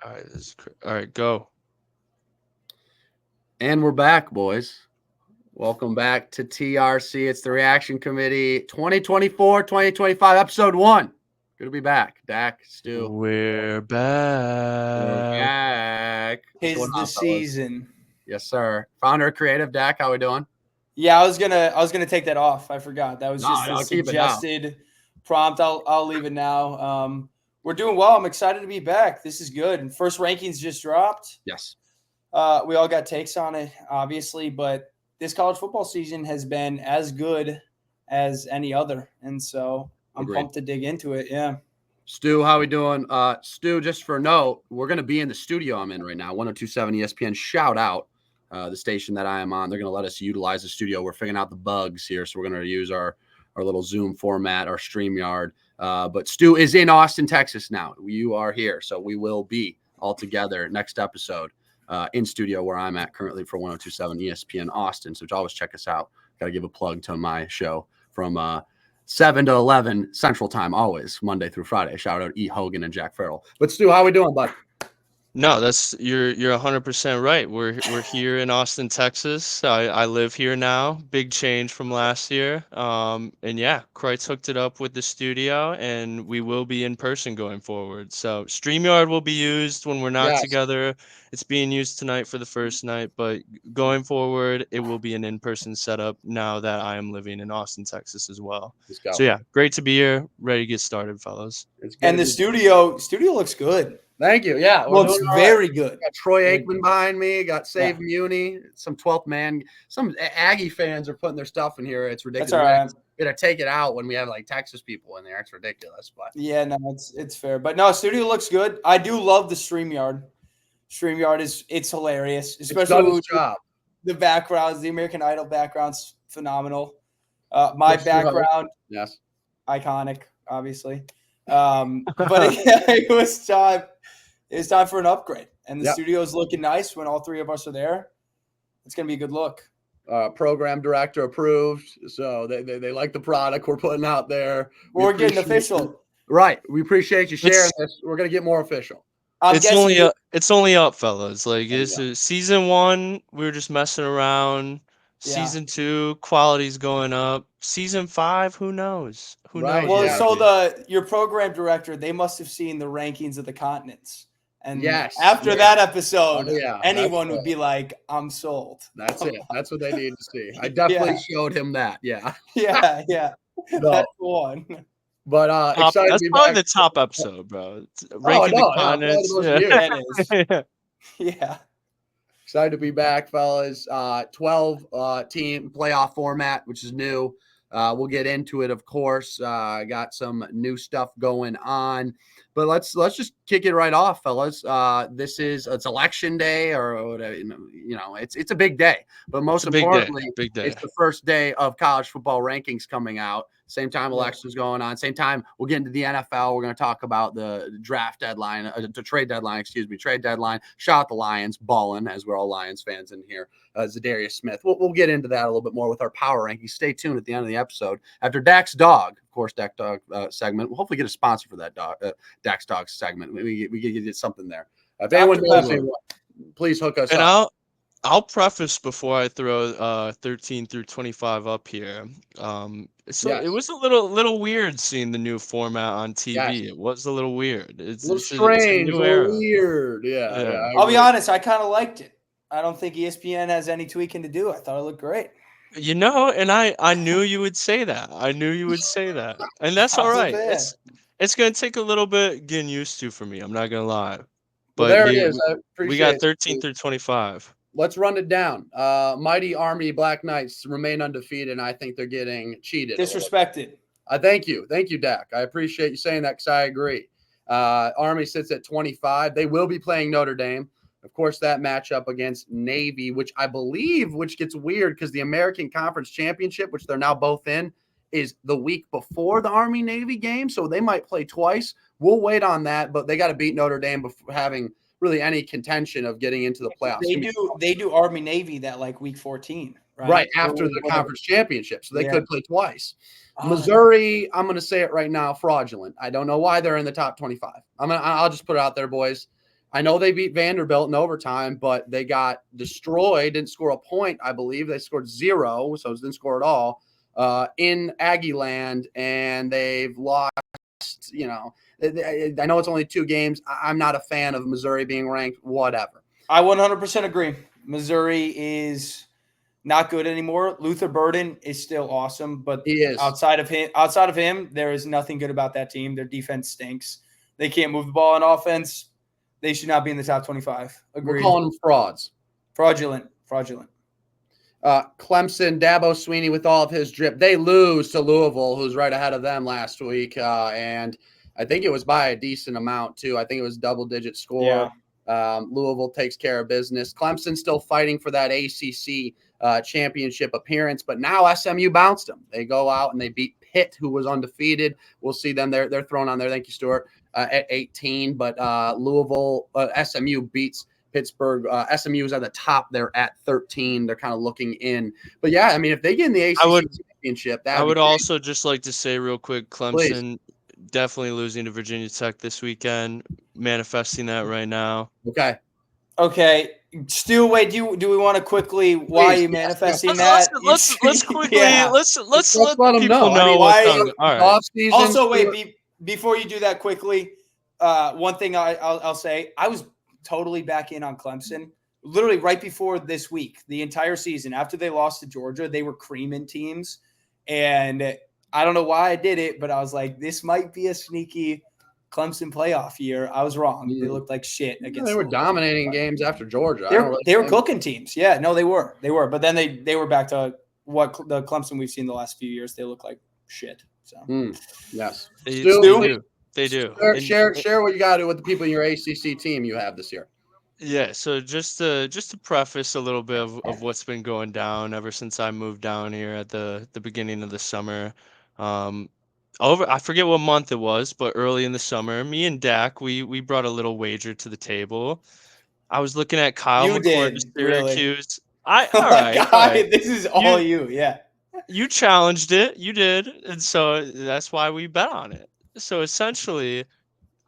All right, all right, go. And we're back, boys. Welcome back to TRC. It's the Reaction Committee 2024-2025, episode 1. Good to be back. Dak, Stu, We're we're back. back. What's going Tis the on, fellas? season. Yes, sir. Founder of Creative, Dak, how we doing? Yeah, I was gonna take that off. I forgot. That was No, just the no, keep it now. suggested prompt. I'll leave it now. We're doing well. I'm excited to be back. This is good. And first rankings just dropped. Yes. We all got takes on it, obviously, but this college football season has been as good as any other, and so I'm Agreed. pumped to dig into it. Yeah. Stu, how we doing? Stu, just for a note, we're going to be in the studio I'm in right now, 1027 ESPN. Shout out the station that I am on. They're going to let us utilize the studio. We're figuring out the bugs here, so we're going to use our little Zoom format, our StreamYard. But Stu is in Austin, Texas now. You are here, so we will be all together next episode in studio where I'm at currently for 1027 ESPN Austin. So always check us out. Got to give a plug to my show from 7 to 11 Central Time, always Monday through Friday. Shout out E. Hogan and Jack Farrell. But Stu, how we doing, bud? No, that's you're 100% right. We're here in Austin, Texas. I live here now. Big change from last year. And yeah, Kreitz hooked it up with the studio, and we will be in person going forward. So StreamYard will be used when we're not Yes. together. It's being used tonight for the first night, but going forward, it will be an in-person setup now that I am living in Austin, Texas as well. Let's go. So yeah, great to be here. Ready to get started, fellas. It's good And to the be- studio looks good. Thank you. Yeah, we're Looks doing all very right. good. Got Troy Very Aikman behind me. Got Save Muni. Some 12th man. Some Aggie fans are putting their stuff in here. It's ridiculous. That's all right. We gotta take it out when we have like Texas people in there. It's ridiculous. But Yeah, no, it's fair. But no, studio looks good. I do love the StreamYard. StreamYard it's hilarious, it's done especially its with job. the backgrounds. The American Idol background's phenomenal. My Yes, sir. background, Yes. iconic, obviously. But yeah, it was time. It's time for an upgrade, and the Yep. studio's looking nice when all three of us are there. It's gonna be a good look. Program director approved. So they like the product we're putting out there. We We're getting appreciate official. you. Right. We appreciate you sharing It's- this. We're gonna get more official. I'm It's guessing only you- up, it's only up, fellas. Like Yeah. this is season 1, we were just messing around. Yeah. Season 2, quality's going up. Season 5, who knows? Who Right, knows? Well, yeah. so your program director, they must have seen the rankings of the continents. And Yes, after yeah. that episode, Oh, yeah, anyone that's would be like, I'm sold. That's it. That's what they need to see. I definitely showed him that. Yeah. Yeah, yeah. No. That's the one. But excited That's to be probably back. the top episode, bro. Oh, Ranking no, the yeah, probably the continents. most Yeah. viewed. That is. Yeah. Excited to be back, fellas. 12 team playoff format, which is new. We'll get into it, of course. Got some new stuff going on, but let's just kick it right off, fellas. It's election day, or whatever, it's a big day. But most It's a big day, importantly, big day. it's the first day of college football rankings coming out. Same time Yeah. elections going on. Same time we'll get into the NFL. We're going to talk about the draft deadline, the trade deadline. Shout out the Lions, balling, as we're all Lions fans in here. Zadarius Smith. We'll get into that a little bit more with our power rankings. Stay tuned at the end of the episode. After Dak's Dog, of course, Dak Dog segment. We'll hopefully get a sponsor for that Dak's Dog segment. We get something there. If anyone knows anyone, please hook us And up. I'll preface before I throw 13 through 25 up here. So Yes. it was a little weird seeing the new format on TV. Yes. It was a little weird. It's A little it's strange, a a new little era. weird. Yeah. Yeah. I I'll be agree. honest, I kind of liked it. I don't think ESPN has any tweaking to do. I thought it looked great. And I knew you would say that. I knew you would say that. And that's all I'm a right. fan. It's gonna take a little bit getting used to for me. I'm not gonna lie. Well, But there it here, is. I appreciate we got it. 13 through 25. Let's run it down. Mighty Army Black Knights remain undefeated, and I think they're getting cheated. a little. Disrespected. Thank you, Dak. I appreciate you saying that because I agree. Army sits at 25. They will be playing Notre Dame. Of course, that matchup against Navy, which gets weird because the American Conference Championship, which they're now both in, is the week before the Army-Navy game, so they might play twice. We'll wait on that, but they got to beat Notre Dame before having really any contention of getting into the playoffs. They do Army Navy that like week 14, right after the conference championship, so they could play twice. Oh, Missouri, I'm going to say it right now, fraudulent. I don't know why they're in the top 25. I'll just put it out there, boys. I know they beat Vanderbilt in overtime, but they got destroyed, didn't score a point, I believe. They scored 0, so didn't score at all in Aggie land, and they've lost, you know. I know it's only 2 games. I'm not a fan of Missouri being ranked, whatever. I 100% agree. Missouri is not good anymore. Luther Burden is still awesome, but He is. outside of him, there is nothing good about that team. Their defense stinks. They can't move the ball on offense. They should not be in the top 25. Agreed. We're calling them frauds. Fraudulent. Clemson, Dabo Sweeney with all of his drip. They lose to Louisville, who's right ahead of them last week. And I think it was by a decent amount, too. I think it was double-digit score. Yeah. Louisville takes care of business. Clemson still fighting for that ACC championship appearance, but now SMU bounced them. They go out and they beat Pitt, who was undefeated. We'll see them. They're thrown on there. Thank you, Stuart. At 18, but Louisville, SMU beats Pittsburgh. SMU is at the top. They're at 13. They're kind of looking in. But yeah, I mean, if they get in the ACC championship, I would also just like to say real quick, Clemson definitely losing to Virginia Tech this weekend, manifesting that right now. Okay. Stu, wait, do we want to quickly why are you manifesting that? Let's quickly let's let them people know what's all right. Also, wait, before you do that quickly, one thing I'll say, I was totally back in on Clemson. Literally right before this week, the entire season, after they lost to Georgia, they were creaming teams. And I don't know why I did it, but I was like, this might be a sneaky Clemson playoff year. I was wrong. They looked like shit against. They were dominating games after Georgia. They were cooking teams. Yeah, no, they were. But then they were back to what the Clemson we've seen the last few years. They look like shit. So yes, they do. Share what you got to do with the people in your ACC team you have this year. Yeah, so just to preface a little bit of what's been going down ever since I moved down here at the beginning of the summer. I forget what month it was, but early in the summer, me and Dak, we brought a little wager to the table. I was looking at Kyle McCord to Syracuse. Really? All right. This is all you. Yeah. You challenged it. You did. And so that's why we bet on it. So essentially,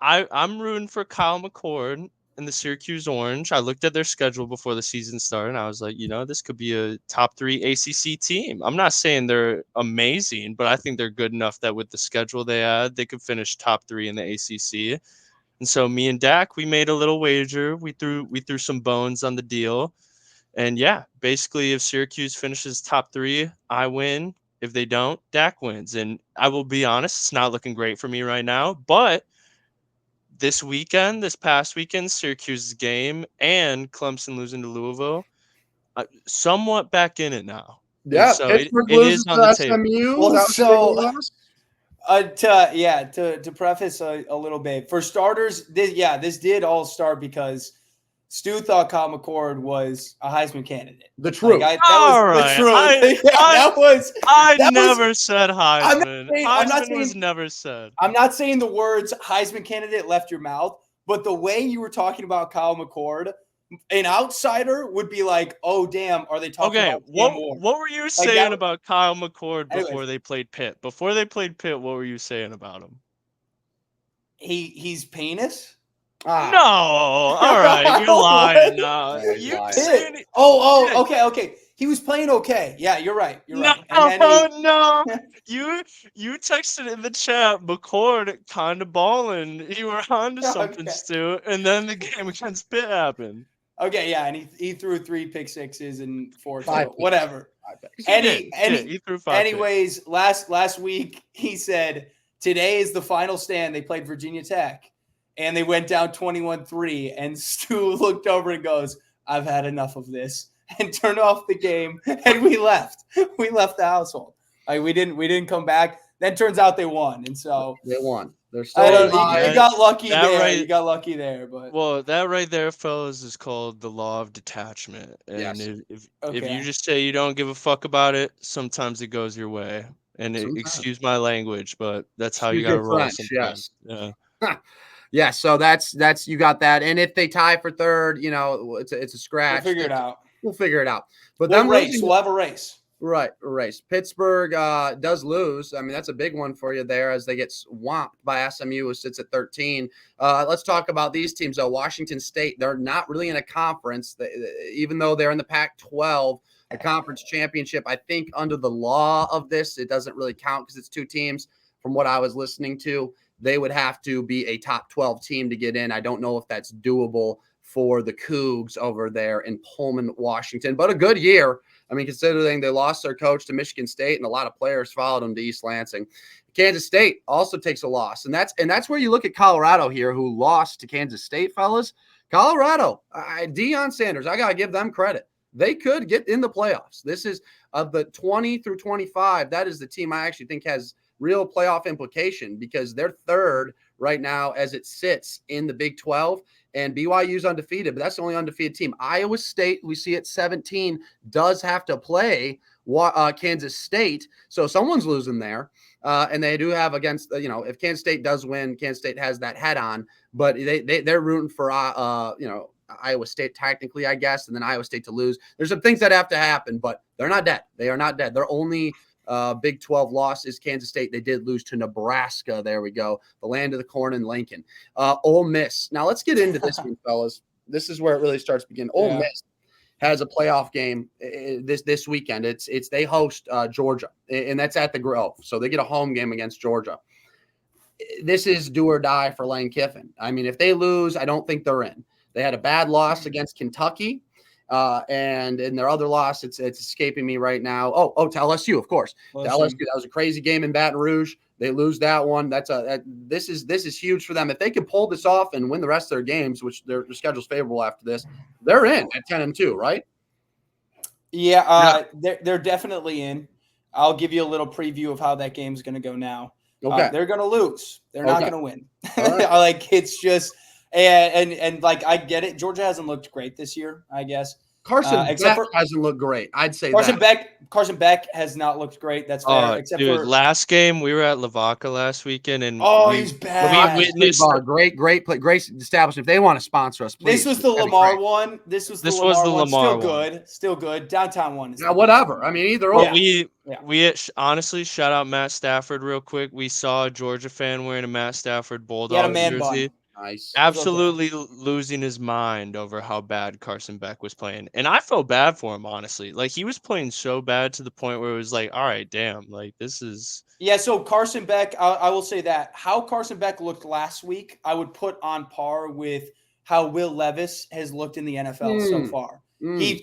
I'm rooting for Kyle McCord and the Syracuse Orange. I looked at their schedule before the season started, and I was like, this could be a top 3 ACC team. I'm not saying they're amazing, but I think they're good enough that with the schedule they had, they could finish top 3 in the ACC. And so me and Dak, we made a little wager. We threw some bones on the deal. And yeah, basically, if Syracuse finishes top 3, I win. If they don't, Dak wins. And I will be honest, it's not looking great for me right now, but this past weekend, Syracuse's game and Clemson losing to Louisville, somewhat back in it now. Yeah, so it is on the table. Well, to preface a little bit, for starters, this did all start because Stu thought Kyle McCord was a Heisman candidate. The truth. The truth. I never said Heisman. Heisman was never said. I'm not saying the words Heisman candidate left your mouth, but the way you were talking about Kyle McCord, an outsider would be like, "Oh, damn, are they talking about what were you saying about Kyle McCord before they played Pitt? Before they played Pitt, what were you saying about him? He's penis? No, all right, you're lying. No, Okay. He was playing okay. Yeah, you're right. No. You texted in the chat, McCord kind of balling. You were onto something, Stu, and then the game against Pitt happened. Okay, yeah, and he threw 3 pick sixes and 4 whatever. He threw 5 anyways, picks. last week he said today is the final stand. They played Virginia Tech. And they went down 21-3, and Stu looked over and goes, "I've had enough of this," and turned off the game, and we left. We left the household. Like we didn't come back. Then turns out they won, and so they won. They're still. You got lucky there. Right, you got lucky there, but that right there, fellas, is called the law of detachment. And if you just say you don't give a fuck about it, sometimes it goes your way. And excuse my language, but that's how you got to roll. Sometimes. Yes. Yeah. Yeah, so that's you got that, and if they tie for third, it's a scratch. We'll figure it out. We'll figure it out. But we'll have a race. Right. Pittsburgh does lose. I mean, that's a big one for you there as they get swamped by SMU, who sits at 13. Let's talk about these teams, though. Washington State, they're not really in a conference, even though they're in the Pac-12, the conference championship. I think under the law of this, it doesn't really count because it's two teams. From what I was listening to, they would have to be a top 12 team to get in. I don't know if that's doable for the Cougs over there in Pullman, Washington, but a good year. I mean, considering they lost their coach to Michigan State and a lot of players followed them to East Lansing. Kansas State also takes a loss. And that's where you look at Colorado here, who lost to Kansas State, fellas. Colorado, Deion Sanders, I got to give them credit. They could get in the playoffs. This is of the 20 through 25. That is the team I actually think has real playoff implication because they're third right now as it sits in the Big 12. And BYU's undefeated, but that's the only undefeated team. Iowa State, we see at 17, does have to play Kansas State. So someone's losing there. And they do have against, if Kansas State does win, Kansas State has that head on. But they're rooting for, Iowa State technically, I guess, and then Iowa State to lose. There's some things that have to happen, but they're not dead. They are not dead. They're only Big 12 loss is Kansas State. They did lose to Nebraska. There we go. The land of the corn and Lincoln. Ole Miss. Now let's get into this one, fellas. This is where it really starts to begin. Ole Miss has a playoff game this weekend. It's they host Georgia, and that's at the Grove. So they get a home game against Georgia. This is do or die for Lane Kiffin. I mean, if they lose, I don't think they're in. They had a bad loss against Kentucky. And in their other loss, it's escaping me right now. Oh, to LSU, of course. To LSU, that was a crazy game in Baton Rouge. They lose that one. This is huge for them. If they can pull this off and win the rest of their games, which their schedule's favorable after this, they're in at 10-2, right? Yeah, they're definitely in. I'll give you a little preview of how that game's going to go now. Okay, they're going to lose. They're not going to win. Right. It's just. And like I get it. Georgia hasn't looked great this year, I guess. Carson Beck hasn't looked great. I'd say Carson Beck has not looked great. That's fair. Except for last game we were at Lavaca last weekend, and he's bad. We witnessed great play, great establishment. If they want to sponsor us, please. This was the Lamar one. This was the Lamar one. Still good. Downtown one. Now, whatever. I mean, either or. We honestly shout out Matt Stafford real quick. We saw a Georgia fan wearing a Matt Stafford Bulldog jersey. Nice. Absolutely losing his mind over how bad Carson Beck was playing. And I felt bad for him, honestly. Like, he was playing so bad to the point where it was like, all right, damn, like, this is... Yeah, so Carson Beck, I will say that. How Carson Beck looked last week, I would put on par with how Will Levis has looked in the NFL so far. He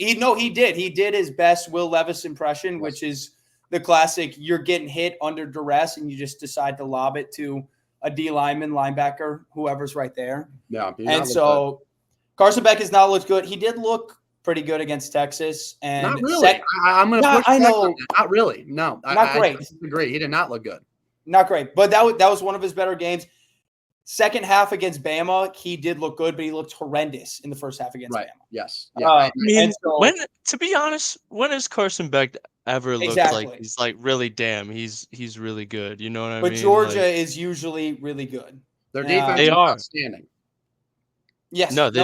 did. He did his best Will Levis impression, which is the classic, you're getting hit under duress and you just decide to lob it to a D lineman, linebacker, whoever's right there. Yeah. And so Carson Beck has not looked good. He did look pretty good against Texas. And not really. I'm going to push back on that. Not really. No. Not great. I disagree. He did not look good. Not great. But that was one of his better games. Second half against Bama, he did look good, but he looked horrendous in the first half against Bama. Yes. Yeah. I mean, to be honest, when has Carson Beck ever looked like he's like really he's really good? You know what I mean? But Georgia is usually really good. Their defense is outstanding. Yes. No, they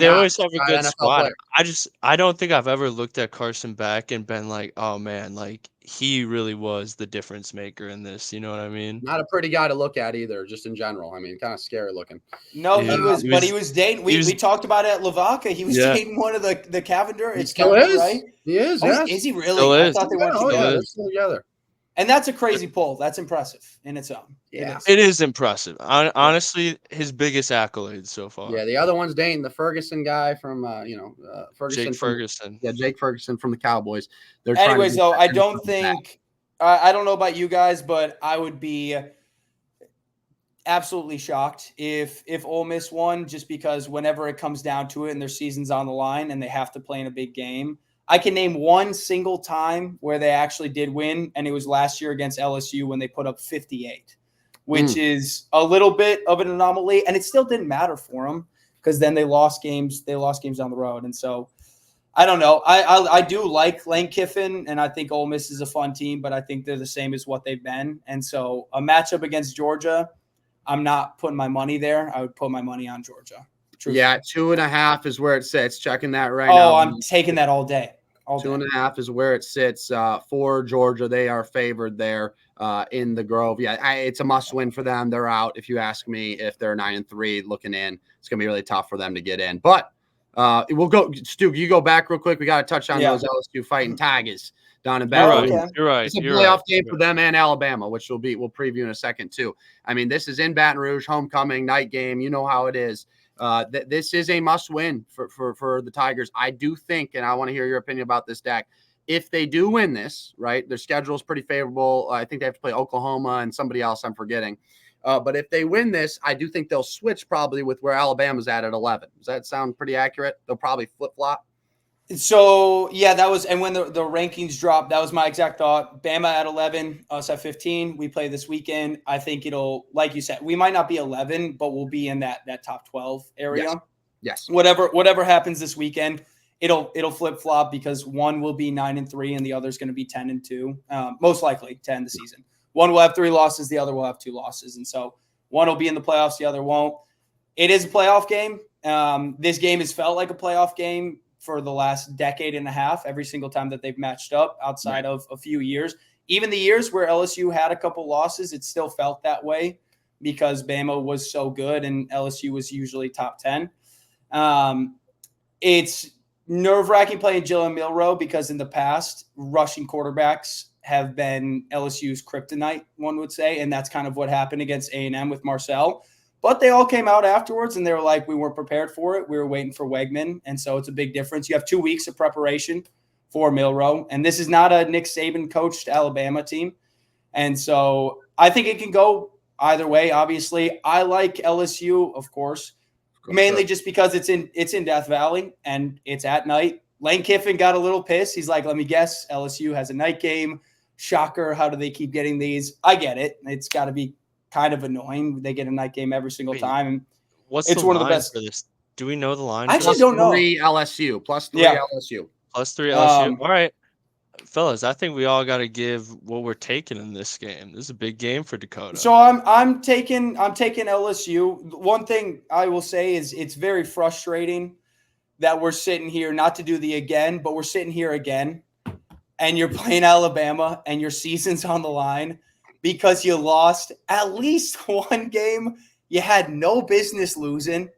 always have a good squad. I don't think I've ever looked at Carson Beck and been like, oh man, like he really was the difference maker in this. You know what I mean? Not a pretty guy to look at either, just in general. I mean, kind of scary looking. No, he was dating. We talked about it at Lavaca. He was dating one of the Cavender. He still is, right? He is. Oh, is he really? Still is. I thought they weren't together. And that's a crazy poll. That's impressive in its own. Yeah, it is impressive. Honestly, his biggest accolade so far. Yeah, the other one's dating the Ferguson guy from Ferguson. Jake Ferguson. Jake Ferguson from the Cowboys. Anyways, though, I don't think I don't know about you guys, but I would be absolutely shocked if Ole Miss won, just because whenever it comes down to it and their season's on the line and they have to play in a big game. I can name one single time where they actually did win, and it was last year against LSU when they put up 58, which is a little bit of an anomaly, and it still didn't matter for them because then they lost games. They lost games down the road, and so I don't know. I do like Lane Kiffin, and I think Ole Miss is a fun team, but I think they're the same as what they've been, and so a matchup against Georgia, I'm not putting my money there. I would put my money on Georgia. Truthfully. Yeah, 2.5 is where it sits. Checking that right now. Oh, I'm taking that all day. 2.5 is where it sits for Georgia. They are favored there in the Grove. Yeah, it's a must win for them. They're out. If you ask me, if they're 9-3 looking in, it's going to be really tough for them to get in. But we'll go. Stu, you go back real quick. We got to touch on those LSU fighting Tigers down in Baton Rouge. You're right. It's a playoff game for them and Alabama, which we'll preview in a second too. I mean, this is in Baton Rouge, homecoming night game. You know how it is. This is a must-win for the Tigers. I do think, and I want to hear your opinion about this, Dak. If they do win this, right, their schedule is pretty favorable. I think they have to play Oklahoma and somebody else I'm forgetting. But if they win this, I do think they'll switch probably with where Alabama's at 11. Does that sound pretty accurate? They'll probably flip-flop. So, yeah, that was – and when the rankings dropped, that was my exact thought. Bama at 11, us at 15. We play this weekend. I think it'll – like you said, we might not be 11, but we'll be in that top 12 area. Yes. Whatever happens this weekend, it'll flip-flop because one will be 9-3 and the other is going to be 10-2. Most likely 10 the season. One will have 3 losses. The other will have 2 losses. And so one will be in the playoffs. The other won't. It is a playoff game. This game has felt like a playoff game for the last decade and a half, every single time that they've matched up outside of a few years. Even the years where LSU had a couple losses, it still felt that way because Bama was so good and LSU was usually top 10. It's nerve-wracking playing Jalen Milroe because in the past, rushing quarterbacks have been LSU's kryptonite, one would say, and that's kind of what happened against A&M with Marcel. But they all came out afterwards, and they were like, we weren't prepared for it. We were waiting for Wegman, and so it's a big difference. You have 2 weeks of preparation for Milroe, and this is not a Nick Saban-coached Alabama team. And so I think it can go either way, obviously. I like LSU, of course, mainly just because it's in Death Valley, and it's at night. Lane Kiffin got a little pissed. He's like, let me guess, LSU has a night game. Shocker, how do they keep getting these? I get it. It's got to be kind of annoying. They get a night game every single time. And it's one of the best for this. Do we know the line? I actually don't know. +3 LSU. LSU. +3 LSU. All right, fellas. I think we all got to give what we're taking in this game. This is a big game for Dakota. So I'm taking LSU. One thing I will say is it's very frustrating that we're sitting here, not to do the again, but we're sitting here again, and you're playing Alabama, and your season's on the line. Because you lost at least one game you had no business losing.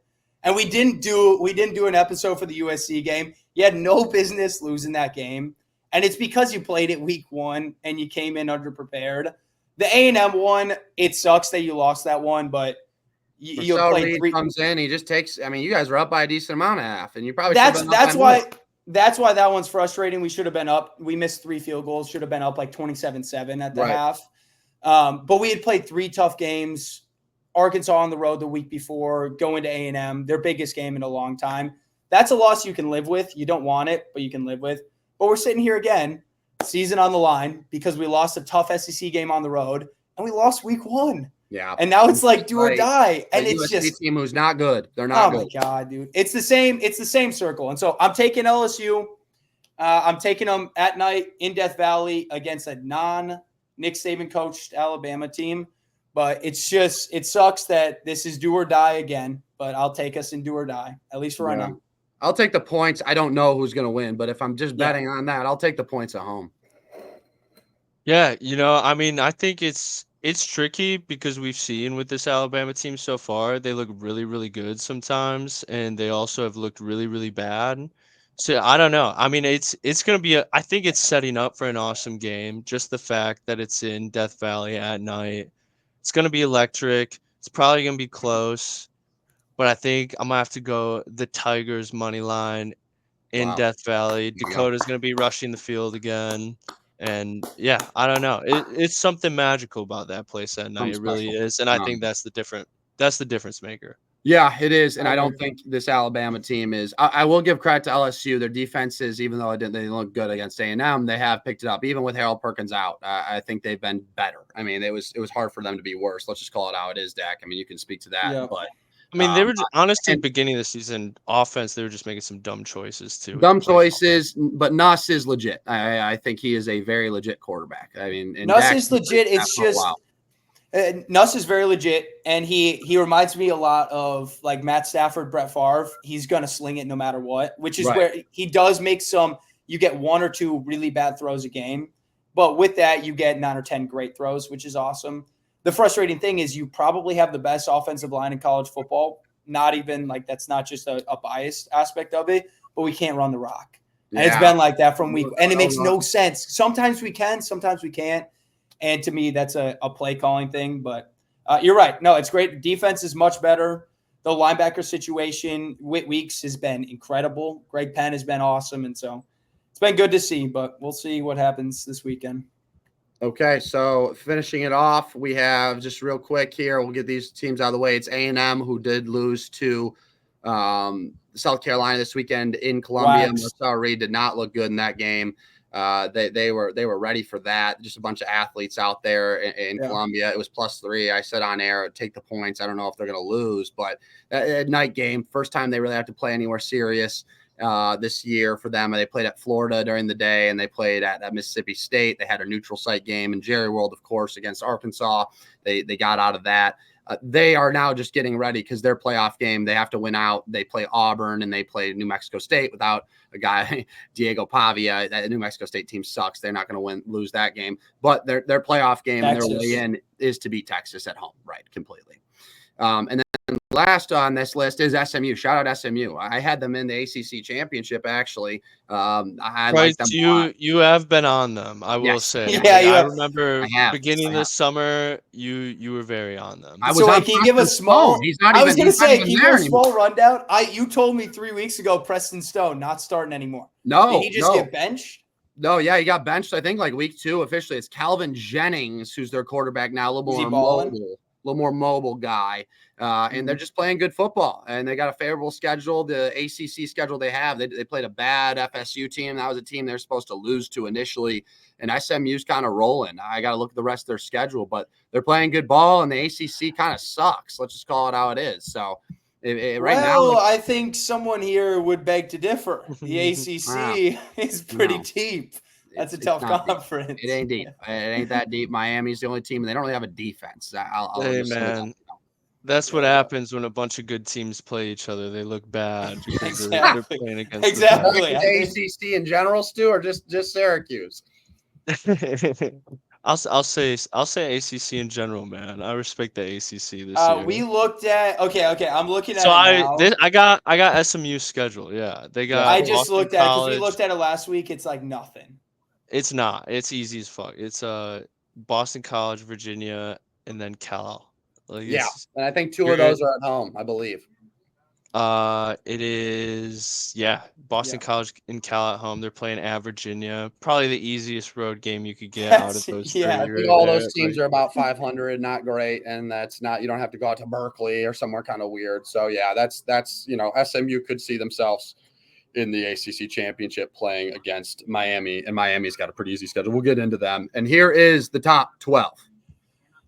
And we didn't do an episode for the USC game. You had no business losing that game. And it's because you played it week 1 and you came in underprepared. The A&M one, it sucks that you lost that one, but you played 3 comes in, he just takes – I mean, you guys were up by a decent amount of half, and you probably that's why that one's frustrating. We should have been up. We missed 3 field goals. Should have been up like 27-7 at the half. But we had played 3 tough games. Arkansas on the road the week before, going to A&M, their biggest game in a long time. That's a loss you can live with. You don't want it, but you can live with. But we're sitting here again, season on the line, because we lost a tough SEC game on the road, and we lost week 1. Yeah. And now it's like do or die. And it's USC just team who's not good. They're not good. Oh my God, dude. It's the same circle. And so I'm taking LSU. I'm taking them at night in Death Valley against a non-Nick Saban coached Alabama team. But it sucks that this is do or die again. But I'll take us in do or die, at least for right now. I'll take the points. I don't know who's going to win, but if I'm just betting on that, I'll take the points at home. Yeah, I mean, I think it's tricky because we've seen with this Alabama team so far, they look really, really good sometimes, and they also have looked really, really bad. So I don't know. I mean, it's going to be I think it's setting up for an awesome game. Just the fact that it's in Death Valley at night. It's going to be electric. It's probably going to be close, but I think I'm going to have to go the Tigers money line in Death Valley. Dakota's going to be rushing the field again. And yeah, I don't know. It's something magical about that place at night. It really is. And I think that's the difference maker. Yeah, it is. And I don't think this Alabama team is. I will give credit to LSU. Their defenses, even though they didn't look good against A&M, they have picked it up. Even with Harold Perkins out, I think they've been better. I mean, it was hard for them to be worse. Let's just call it how it is, Dak. I mean, you can speak to that. Yeah. But I mean, they were honestly beginning of the season offense. They were just making some dumb choices too. Dumb choices, but Nuss is legit. I think he is a very legit quarterback. I mean, Nuss is legit. It's just Nuss is very legit, and he reminds me a lot of like Matt Stafford, Brett Favre. He's gonna sling it no matter what, which is where he does make some. you get 1 or 2 really bad throws a game. But with that, you get 9 or 10 great throws, which is awesome. The frustrating thing is you probably have the best offensive line in college football. Not even like that's not just a biased aspect of it, but we can't run the rock. And it's been like that from week. And it makes no sense. Sometimes we can, sometimes we can't. And to me, that's a play calling thing. But you're right. No, it's great. Defense is much better. The linebacker situation, Whit Weeks has been incredible. Greg Penn has been awesome. And so it's been good to see, but we'll see what happens this weekend. Okay, so finishing it off, we have just real quick here. We'll get these teams out of the way. It's A&M, who did lose to South Carolina this weekend in Columbia. Marcel Reed did not look good in that game. They were ready for that. Just a bunch of athletes out there in Columbia. It was +3. I said on air, take the points. I don't know if they're going to lose, but a night game, first time they really have to play anywhere serious this year for them. They played at Florida during the day, and they played at Mississippi State. They had a neutral site game in Jerry World, of course, against Arkansas. They got out of that. They are now just getting ready because their playoff game, they have to win out. They play Auburn and they play New Mexico State without a guy, Diego Pavia. That New Mexico State team sucks. They're not going to lose that game. But their playoff game and their way in is to beat Texas at home, right? Completely. And then last on this list is SMU. Shout out SMU. I had them in the ACC championship, actually. I like them. You have been on them, I will say. Yeah, I remember beginning this summer, you were very on them. Can you give a small? I was going to say, can you give a small rundown? You told me 3 weeks ago, Preston Stone not starting anymore. No, did he just get benched? No, yeah, he got benched. I think like week 2 officially. It's Calvin Jennings who's their quarterback now. A little more mobile guy. And they're just playing good football, and they got a favorable schedule. The ACC schedule they have, they played a bad FSU team. That was a team they're supposed to lose to initially, and SMU's kind of rolling. I got to look at the rest of their schedule, but they're playing good ball, and the ACC kind of sucks. Let's just call it how it is. So right now, I think someone here would beg to differ. The ACC is pretty deep. That's a tough conference. It ain't deep. It ain't that deep. Miami's the only team, and they don't really have a defense. That's what happens when a bunch of good teams play each other. They look bad because they're playing against exactly. ACC in general, Stu, or just Syracuse? I'll say ACC in general, man. I respect the ACC this year. We looked at okay. I'm looking at. So it now. I got SMU schedule. Yeah, they got. I just looked at it because we looked at it last week. It's like nothing. It's not. It's easy as fuck. It's Boston College, Virginia, and then Cal. And I think 2 of those are at home, I believe. It is Boston College and Cal at home. They're playing at Virginia. Probably the easiest road game you could get out of those 3. I think all those teams are about 500, not great, and that's not, you don't have to go out to Berkeley or somewhere kind of weird. So that's SMU could see themselves in the ACC championship playing against Miami, and Miami's got a pretty easy schedule. We'll get into them. And here is the top 12.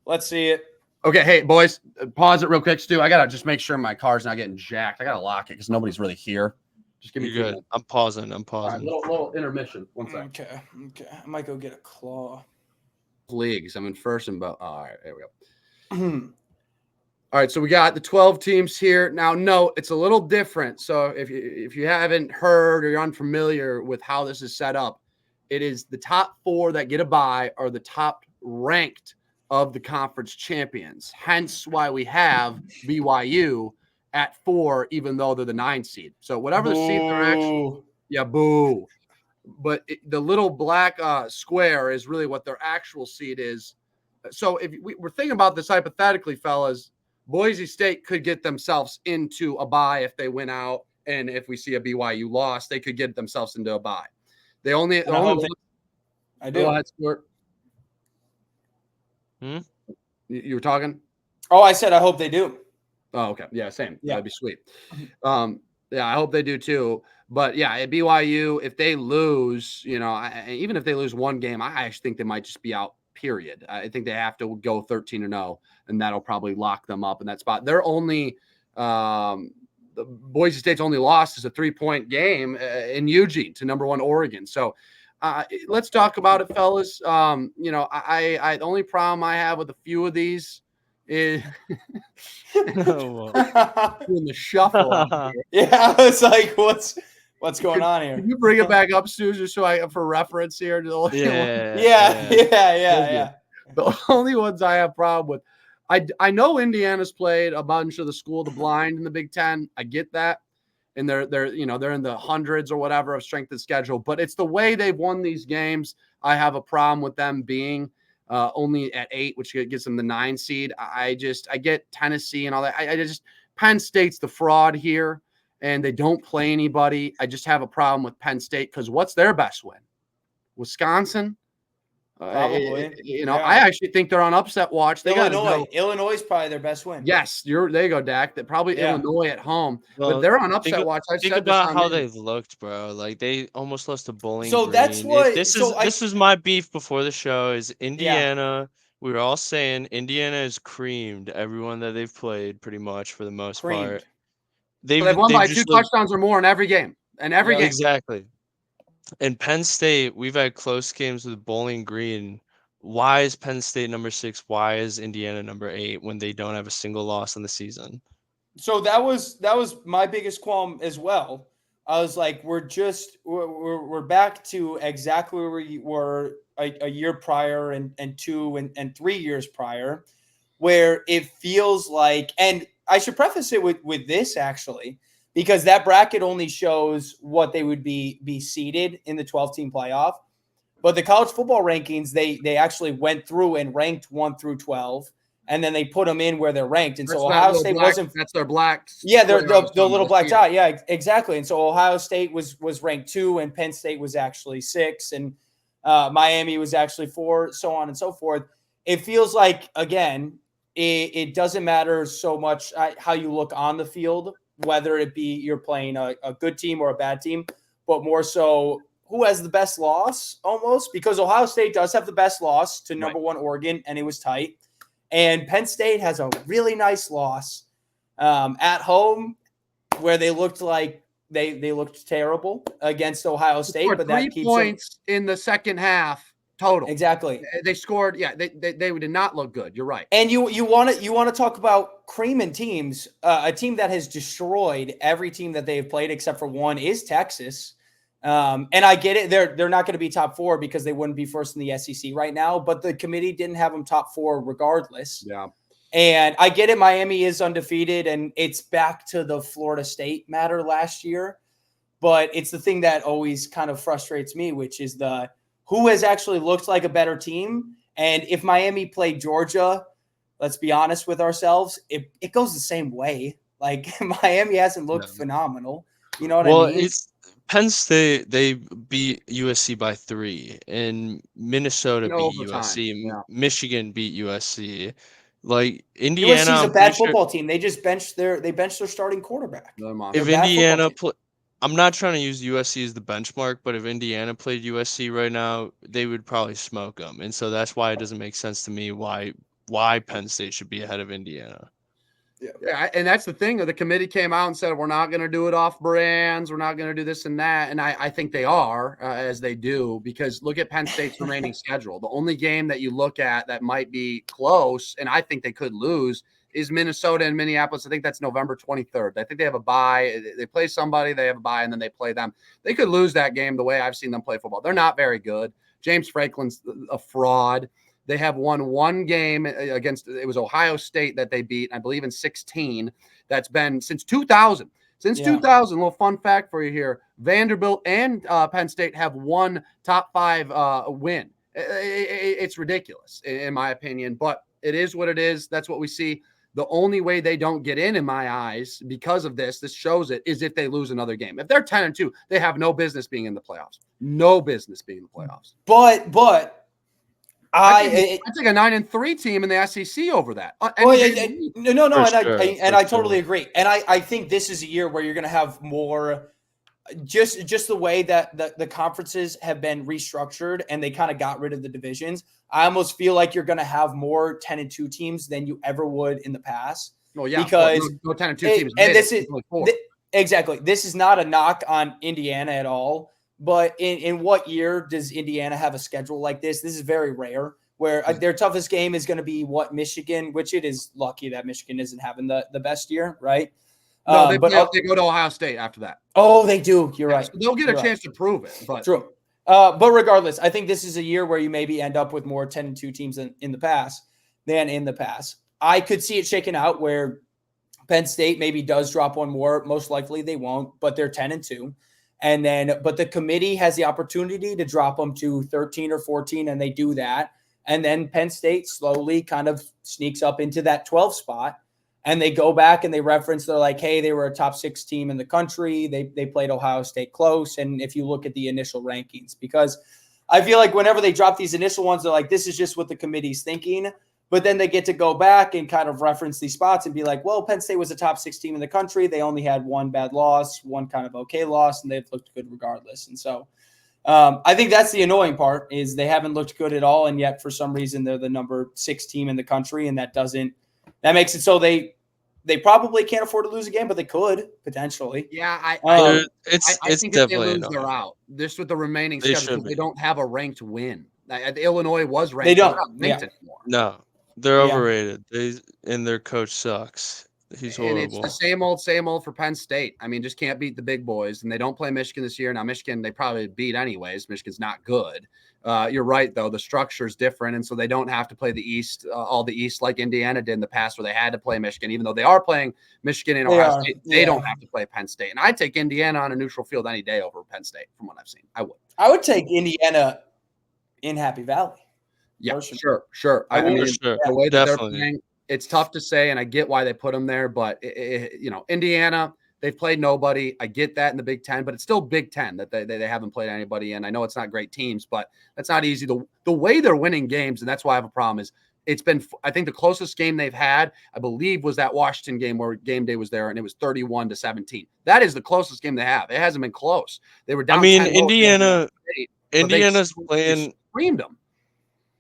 Let's see it. Okay, hey, boys, pause it real quick, Stu. I got to just make sure my car's not getting jacked. I got to lock it because nobody's really here. Just give me You're good. I'm pausing. Right, little intermission. 1 second. Okay. I might go get a claw. Leagues. I'm in first and all right, there we go. All right, so we got the 12 teams here. Now, note, it's a little different. So if you haven't heard or you're unfamiliar with how this is set up, it is the top 4 that get a bye are the top ranked of the conference champions. Hence why we have BYU at 4, even though they're the 9 seed. So whatever the seed they're actually, boo. But the little black square is really what their actual seed is. So if we're thinking about this hypothetically, fellas, Boise State could get themselves into a bye if they win out, and if we see a BYU loss, they could get themselves into a bye. I do. Go ahead, Stuart. You were talking? Oh, I said I hope they do. Oh, okay. Yeah, same. Yeah. That'd be sweet. I hope they do too. But at BYU, if they lose, even if they lose 1 game, I actually think they might just be out, period. I think they have to go 13-0, and that'll probably lock them up in that spot. They're only the Boise State's only loss is a 3-point game in Eugene to number 1 Oregon. So let's talk about it, fellas. I the only problem I have with a few of these is doing the shuffle. I was like, what's What's going on here? Can you bring it back up, Stu, just for reference here? Yeah. The only ones I have problem with, I know Indiana's played a bunch of the School of the Blind in the Big Ten. I get that. And they're in the hundreds or whatever of strength of schedule, but it's the way they've won these games. I have a problem with them being only at 8, which gives them the 9 seed. I get Tennessee and all that. Penn State's the fraud here, and they don't play anybody. I just have a problem with Penn State because what's their best win? Wisconsin? Probably. I actually think they're on upset watch. They got Illinois is probably their best win. Yes, there you go, Dak. That probably Illinois at home, but they're on upset watch. Think about how they've looked, bro. Like they almost lost to Bowling So Green. that's what. This is my beef before the show. Is Indiana? Yeah. We were all saying Indiana has creamed everyone that they've played pretty much for the most part. They've won by 2 touchdowns or more in every game. Exactly. In Penn State, we've had close games with Bowling Green. Why is Penn State number 6? Why is Indiana number 8 when they don't have a single loss in the season? So that was my biggest qualm as well. I was like, we're back to exactly where we were a year prior and 2 and 3 years prior, where it feels like, and I should preface it with this actually, because that bracket only shows what they would be seeded in the 12-team playoff. But the college football rankings, they actually went through and ranked 1 through 12, and then they put them in where they're ranked. And so Ohio State wasn't. That's their black. Yeah, they're the little black dot. Yeah, exactly. And so Ohio State was ranked 2, and Penn State was actually 6, and Miami was actually 4, so on and so forth. It feels like, again, it doesn't matter so much how you look on the field, whether it be you're playing a good team or a bad team, but more so who has the best loss almost, because Ohio State does have the best loss to number 1 Oregon, and it was tight. And Penn State has a really nice loss at home where they looked like they looked terrible against Ohio State. But that keeps 3 points in the second half total. Exactly. They scored. Yeah, they did not look good. You're right. And you want to talk about creaming teams. A team that has destroyed every team that they've played except for one is Texas. And I get it. They're not going to be top 4 because they wouldn't be first in the SEC right now. But the committee didn't have them top 4 regardless. Yeah. And I get it. Miami is undefeated, and it's back to the Florida State matter last year. But it's the thing that always kind of frustrates me, which is who has actually looked like a better team. And if Miami played Georgia, let's be honest with ourselves, it goes the same way. Like Miami hasn't looked phenomenal. You know what I mean? Well, it's Penn State, they beat USC by 3, and Minnesota beat USC. Yeah. Michigan beat USC. Like Indiana, USC's a bad football team. They just benched their starting quarterback. If Indiana I'm not trying to use USC as the benchmark, but if Indiana played USC right now, they would probably smoke them. And so that's why it doesn't make sense to me why Penn State should be ahead of Indiana. Yeah, and that's the thing. The committee came out and said, we're not going to do it off brands. We're not going to do this and that. And I think they are, as they do, because look at Penn State's remaining schedule. The only game that you look at that might be close, and I think they could lose, is Minnesota and Minneapolis. I think that's November 23rd. I think they have a bye. They play somebody, they have a bye, and then they play them. They could lose that game the way I've seen them play football. They're not very good. James Franklin's a fraud. They have won 1 game against, it was Ohio State that they beat, I believe in 16. That's been since 2000. Since 2000, a little fun fact for you here, Vanderbilt and Penn State have 1 top 5 win. It's ridiculous, in my opinion, but it is what it is. That's what we see. The only way they don't get in my eyes, because of this shows it, is if they lose another game. If they're 10-2, they have no business being in the playoffs. No business being in the playoffs. But I take a 9-3 team in the SEC over that. I totally agree. And I think this is a year where you're going to have more, just the way that the conferences have been restructured and they kind of got rid of the divisions. I almost feel like you're going to have more 10-2 teams than you ever would in the past. Well, yeah, because no 10-2 teams. And this is exactly. This is not a knock on Indiana at all. But in what year does Indiana have a schedule like this? This is very rare, where their toughest game is going to be Michigan, which it is lucky that Michigan isn't having the best year, right? No, they go to Ohio State after that. Oh, they do. You're right. So they'll get a chance to prove it. But true. But regardless, I think this is a year where you maybe end up with more 10-2 teams in the past than in the past. I could see it shaking out where Penn State maybe does drop one more. Most likely they won't, but they're 10-2. And then, but the committee has the opportunity to drop them to 13 or 14, and they do that. And then Penn State slowly kind of sneaks up into that 12 spot. And they go back and they reference, they're like, hey, they were a top 6 team in the country. They played Ohio State close. And if you look at the initial rankings, because I feel like whenever they drop these initial ones, they're like, this is just what the committee's thinking. But then they get to go back and kind of reference these spots and be like, well, Penn State was a top 6 team in the country. They only had one bad loss, one kind of okay loss, and they've looked good regardless. And so I think that's the annoying part is they haven't looked good at all. And yet for some reason, they're the number 6 team in the country. And that makes it so they probably can't afford to lose a game, but they could potentially. Yeah, I think definitely if they lose, they're out. Just with the remaining schedule, they don't have a ranked win. Illinois was ranked. They don't. Ranked anymore. No, they're overrated. And their coach sucks. He's horrible. And it's the same old for Penn State. I mean, just can't beat the big boys, and they don't play Michigan this year. Now, Michigan, they probably beat anyways. Michigan's not good. You're right, though. The structure is different, and so they don't have to play the East, all the East like Indiana did in the past where they had to play Michigan. Even though they are playing Michigan and Ohio State, they don't have to play Penn State. And I'd take Indiana on a neutral field any day over Penn State from what I've seen. I would take Indiana in Happy Valley. Yeah, sure. I mean, the way that they're playing, it's tough to say, and I get why they put them there. But Indiana, they've played nobody. I get that in the Big Ten, but it's still Big Ten that they haven't played anybody in. I know it's not great teams, but that's not easy. The way they're winning games, and that's why I have a problem, is it's been, I think the closest game they've had, I believe, was that Washington game where game day was there, and it was 31-17. That is the closest game they have. It hasn't been close. They were down. I mean, 10 Indiana's playing. They screamed them.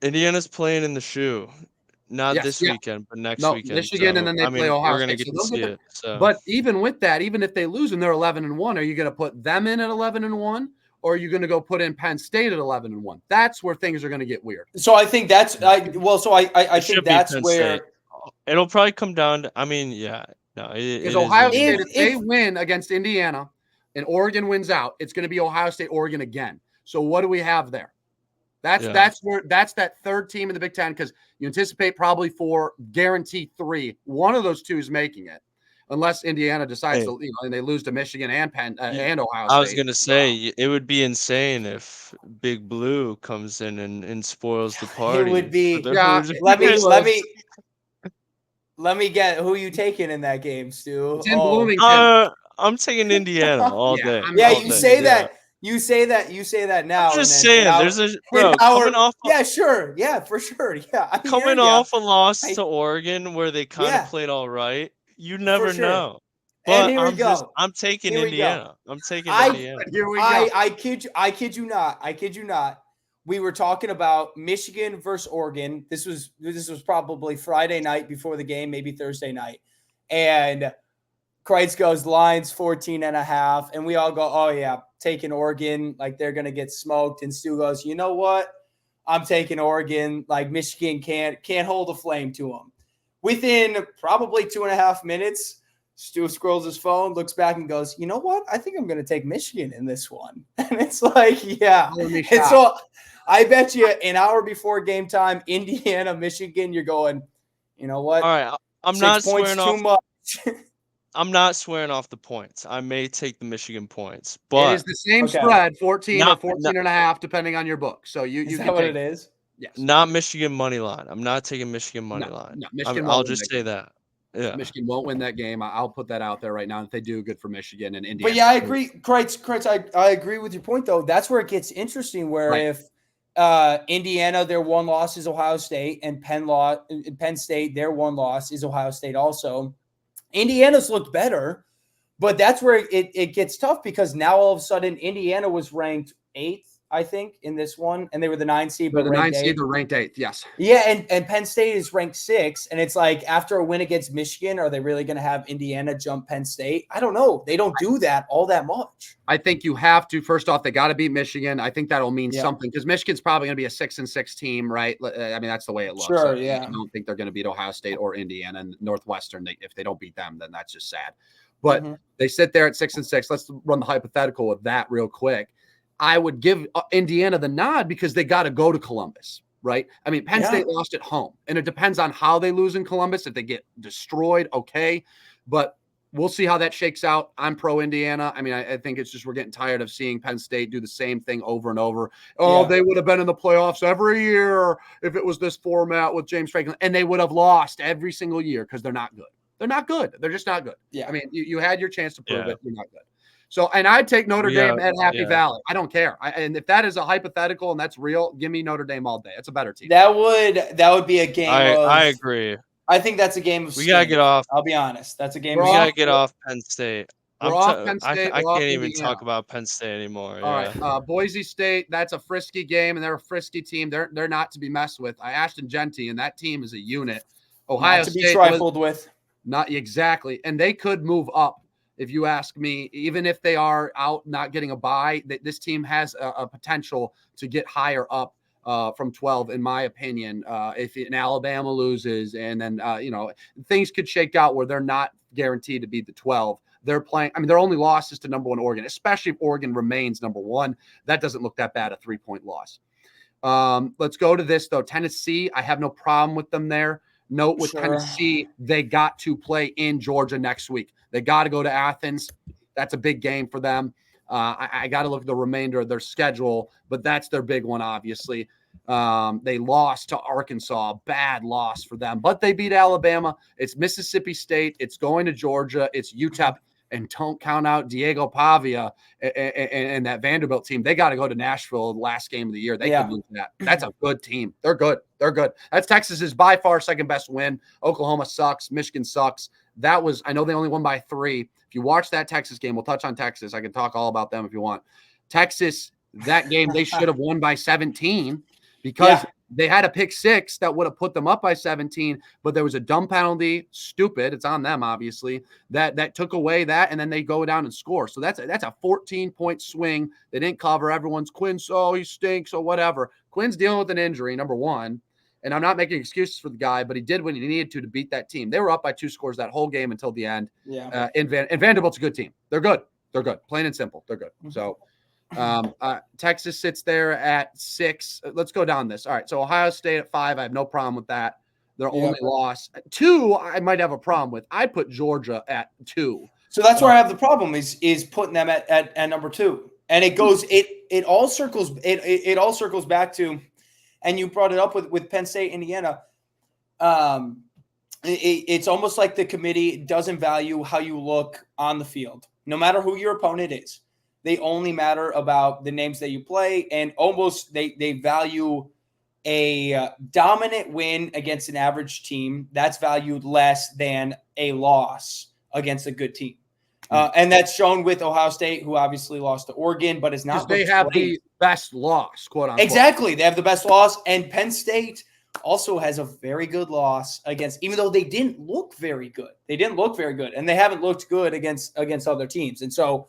Indiana's playing in the shoe. Not this weekend, but next weekend. Michigan, so, and then they play Ohio We're going State. to get to see it. So. But even with that, even if they lose and they're 11-1, are you going to put them in at 11-1, or are you going to go put in Penn State at 11-1? That's where things are going to get weird. So I think that's I think that's where State. It'll probably come down to. Because Ohio State, if they win against Indiana and Oregon wins out, it's going to be Ohio State, Oregon again. So what do we have there? That's that third team in the Big Ten, because you anticipate probably 4, guarantee 3. One of those two is making it, unless Indiana decides to, and they lose to Michigan and and Ohio State. I was going to say it would be insane if Big Blue comes in and spoils the party. It would be. Let me get who you taking in that game, Stu. It's in Bloomington. I'm taking Indiana all day. You say that. You say that now. I'm just saying, there's a coming off. Yeah, sure. Yeah, for sure. Yeah, coming off a loss to Oregon where they kind of played all right. You never know. But and here we go. I'm taking Indiana. I'm taking Indiana. Here we go. I kid you not. We were talking about Michigan versus Oregon. This was probably Friday night before the game, maybe Thursday night, and Kreitz goes lines 14.5, and we all go, oh yeah, taking Oregon, like they're gonna get smoked. And Stu goes, you know what? I'm taking Oregon. Like Michigan can't hold a flame to them. Within probably 2.5 minutes, Stu scrolls his phone, looks back, and goes, you know what? I think I'm gonna take Michigan in this one. And it's like, yeah. And so I bet you an hour before game time, Indiana, Michigan, you're going, you know what? All right, I'm 6 not points swearing too much. I'm not swearing off the points. I may take the Michigan points, but it is the same spread, 14 or 14.5, depending on your book. So you is that what it is? Yes. Not Michigan money line. I'm not taking Michigan money line. No, Michigan I'll just say that. Yeah, Michigan won't win that game. I'll put that out there right now. If they do, good for Michigan and Indiana. But yeah, I agree, Kreitz. I agree with your point though. That's where it gets interesting. Where if Indiana, their one loss is Ohio State, and Penn State, their one loss is Ohio State also. Indiana's looked better, but that's where it gets tough, because now all of a sudden Indiana was ranked 8th, I think, in this one, and they were the 9 seed. But the 9 seed, they're ranked 8th, yes. Yeah, and Penn State is ranked 6th, and it's like after a win against Michigan, are they really going to have Indiana jump Penn State? I don't know. They don't do that all that much. I think you have to. First off, they got to beat Michigan. I think that'll mean something, because Michigan's probably going to be a 6-6 team, right? I mean, that's the way it looks. Sure, so yeah. I don't think they're going to beat Ohio State or Indiana and Northwestern. If they don't beat them, then that's just sad. but they sit there at 6-6. Let's run the hypothetical with that real quick. I would give Indiana the nod because they got to go to Columbus, right? I mean, Penn State lost at home, and it depends on how they lose in Columbus. If they get destroyed, okay, but we'll see how that shakes out. I'm pro Indiana. I mean, I think it's just we're getting tired of seeing Penn State do the same thing over and over. Oh, they would have been in the playoffs every year if it was this format with James Franklin, and they would have lost every single year because they're not good. They're not good. They're just not good. Yeah. I mean, you had your chance to prove it. You're not good. So, and I'd take Notre Dame at Happy Valley. I don't care. And if that is a hypothetical and that's real, give me Notre Dame all day. It's a better team. That would be a game. I agree. I think that's a game of. We gotta get off. I'll be honest. That's a game. We gotta get off Penn State. Penn State. I can't even talk about Penn State anymore. All right. Boise State. That's a frisky game, and they're a frisky team. They're not to be messed with. Ashton Genty and that team is a unit. Ohio State to be trifled with. Not exactly, and they could move up. If you ask me, even if they are out not getting a bye, this team has a potential to get higher up from 12, in my opinion. If Alabama loses, and then things could shake out where they're not guaranteed to beat the 12. They're playing. I mean, their only loss is to number 1 Oregon, especially if Oregon remains number 1. That doesn't look that bad, a 3-point loss. Let's go to this though. Tennessee, I have no problem with them there. Note with Tennessee, they got to play in Georgia next week. They got to go to Athens. That's a big game for them. I got to look at the remainder of their schedule, but that's their big one, obviously. They lost to Arkansas, bad loss for them, but they beat Alabama. It's Mississippi State. It's going to Georgia. It's UTEP. And don't count out Diego Pavia and that Vanderbilt team. They got to go to Nashville the last game of the year. They could lose that. That's a good team. They're good. That's Texas's by far second best win. Oklahoma sucks. Michigan sucks. I know they only won by 3. If you watch that Texas game, we'll touch on Texas. I can talk all about them if you want. Texas, that game, they should have won by 17 because they had a pick 6 that would have put them up by 17, but there was a dumb penalty, stupid. It's on them, obviously, that took away that, and then they go down and score. So that's a 14-point swing. They didn't cover. Everyone's Quinn, he stinks or whatever. Quinn's dealing with an injury, number 1, and I'm not making excuses for the guy, but he did what he needed to beat that team. They were up by 2 scores that whole game until the end. Yeah. And Vanderbilt's a good team. They're good. Plain and simple. They're good. So Texas sits there at 6. Let's go down this. All right. So Ohio State at 5. I have no problem with that. Their only loss. 2, I might have a problem with. I put Georgia at 2. So that's where I have the problem is putting them at number 2. And it goes, it all circles back to, and you brought it up with Penn State, Indiana. It's almost like the committee doesn't value how you look on the field, no matter who your opponent is. They only matter about the names that you play, and almost they value a dominant win against an average team. That's valued less than a loss against a good team. And that's shown with Ohio State, who obviously lost to Oregon, but is not. They have the best loss, quote unquote. Exactly. They have the best loss. And Penn State also has a very good loss against, even though they didn't look very good. And they haven't looked good against other teams. And so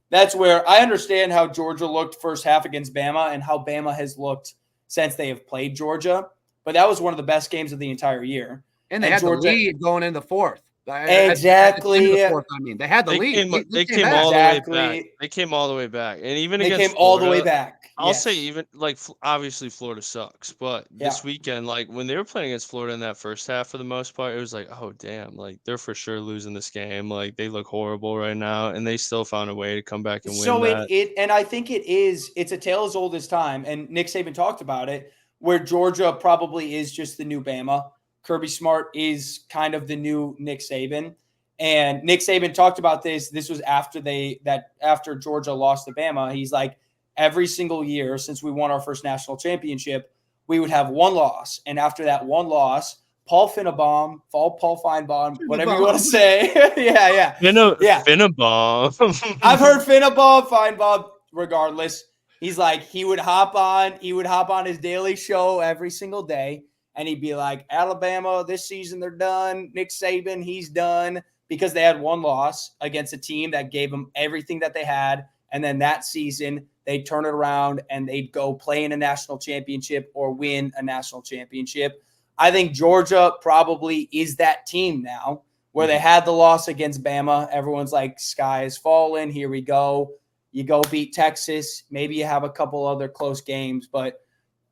that's where I understand how Georgia looked first half against Bama and how Bama has looked since they have played Georgia. But that was one of the best games of the entire year. And they had Georgia, the lead going in the 4th. Exactly. They had the lead. They came all the way back. They came all the way back, and even they against came all the way back. I'll say even like obviously Florida sucks, but this weekend, like when they were playing against Florida in that first half, for the most part, it was like, oh damn, like they're for sure losing this game. Like they look horrible right now, and they still found a way to come back and win. So and I think it's a tale as old as time, and Nick Saban talked about it, where Georgia probably is just the new Bama. Kirby Smart is kind of the new Nick Saban. And Nick Saban talked about this. This was after Georgia lost to Bama. He's like, every single year since we won our first national championship, we would have one loss. And after that one loss, Paul Feinbaum, whatever you want to say. Feinbaum. I've heard Feinbaum, regardless. He's like, he would hop on his daily show every single day. And he'd be like, Alabama, this season they're done. Nick Saban, he's done, because they had one loss against a team that gave them everything that they had. And then that season, they'd turn it around and they'd go play in a national championship or win a national championship. I think Georgia probably is that team now, where they had the loss against Bama. Everyone's like, sky is falling. Here we go. You go beat Texas. Maybe you have a couple other close games, but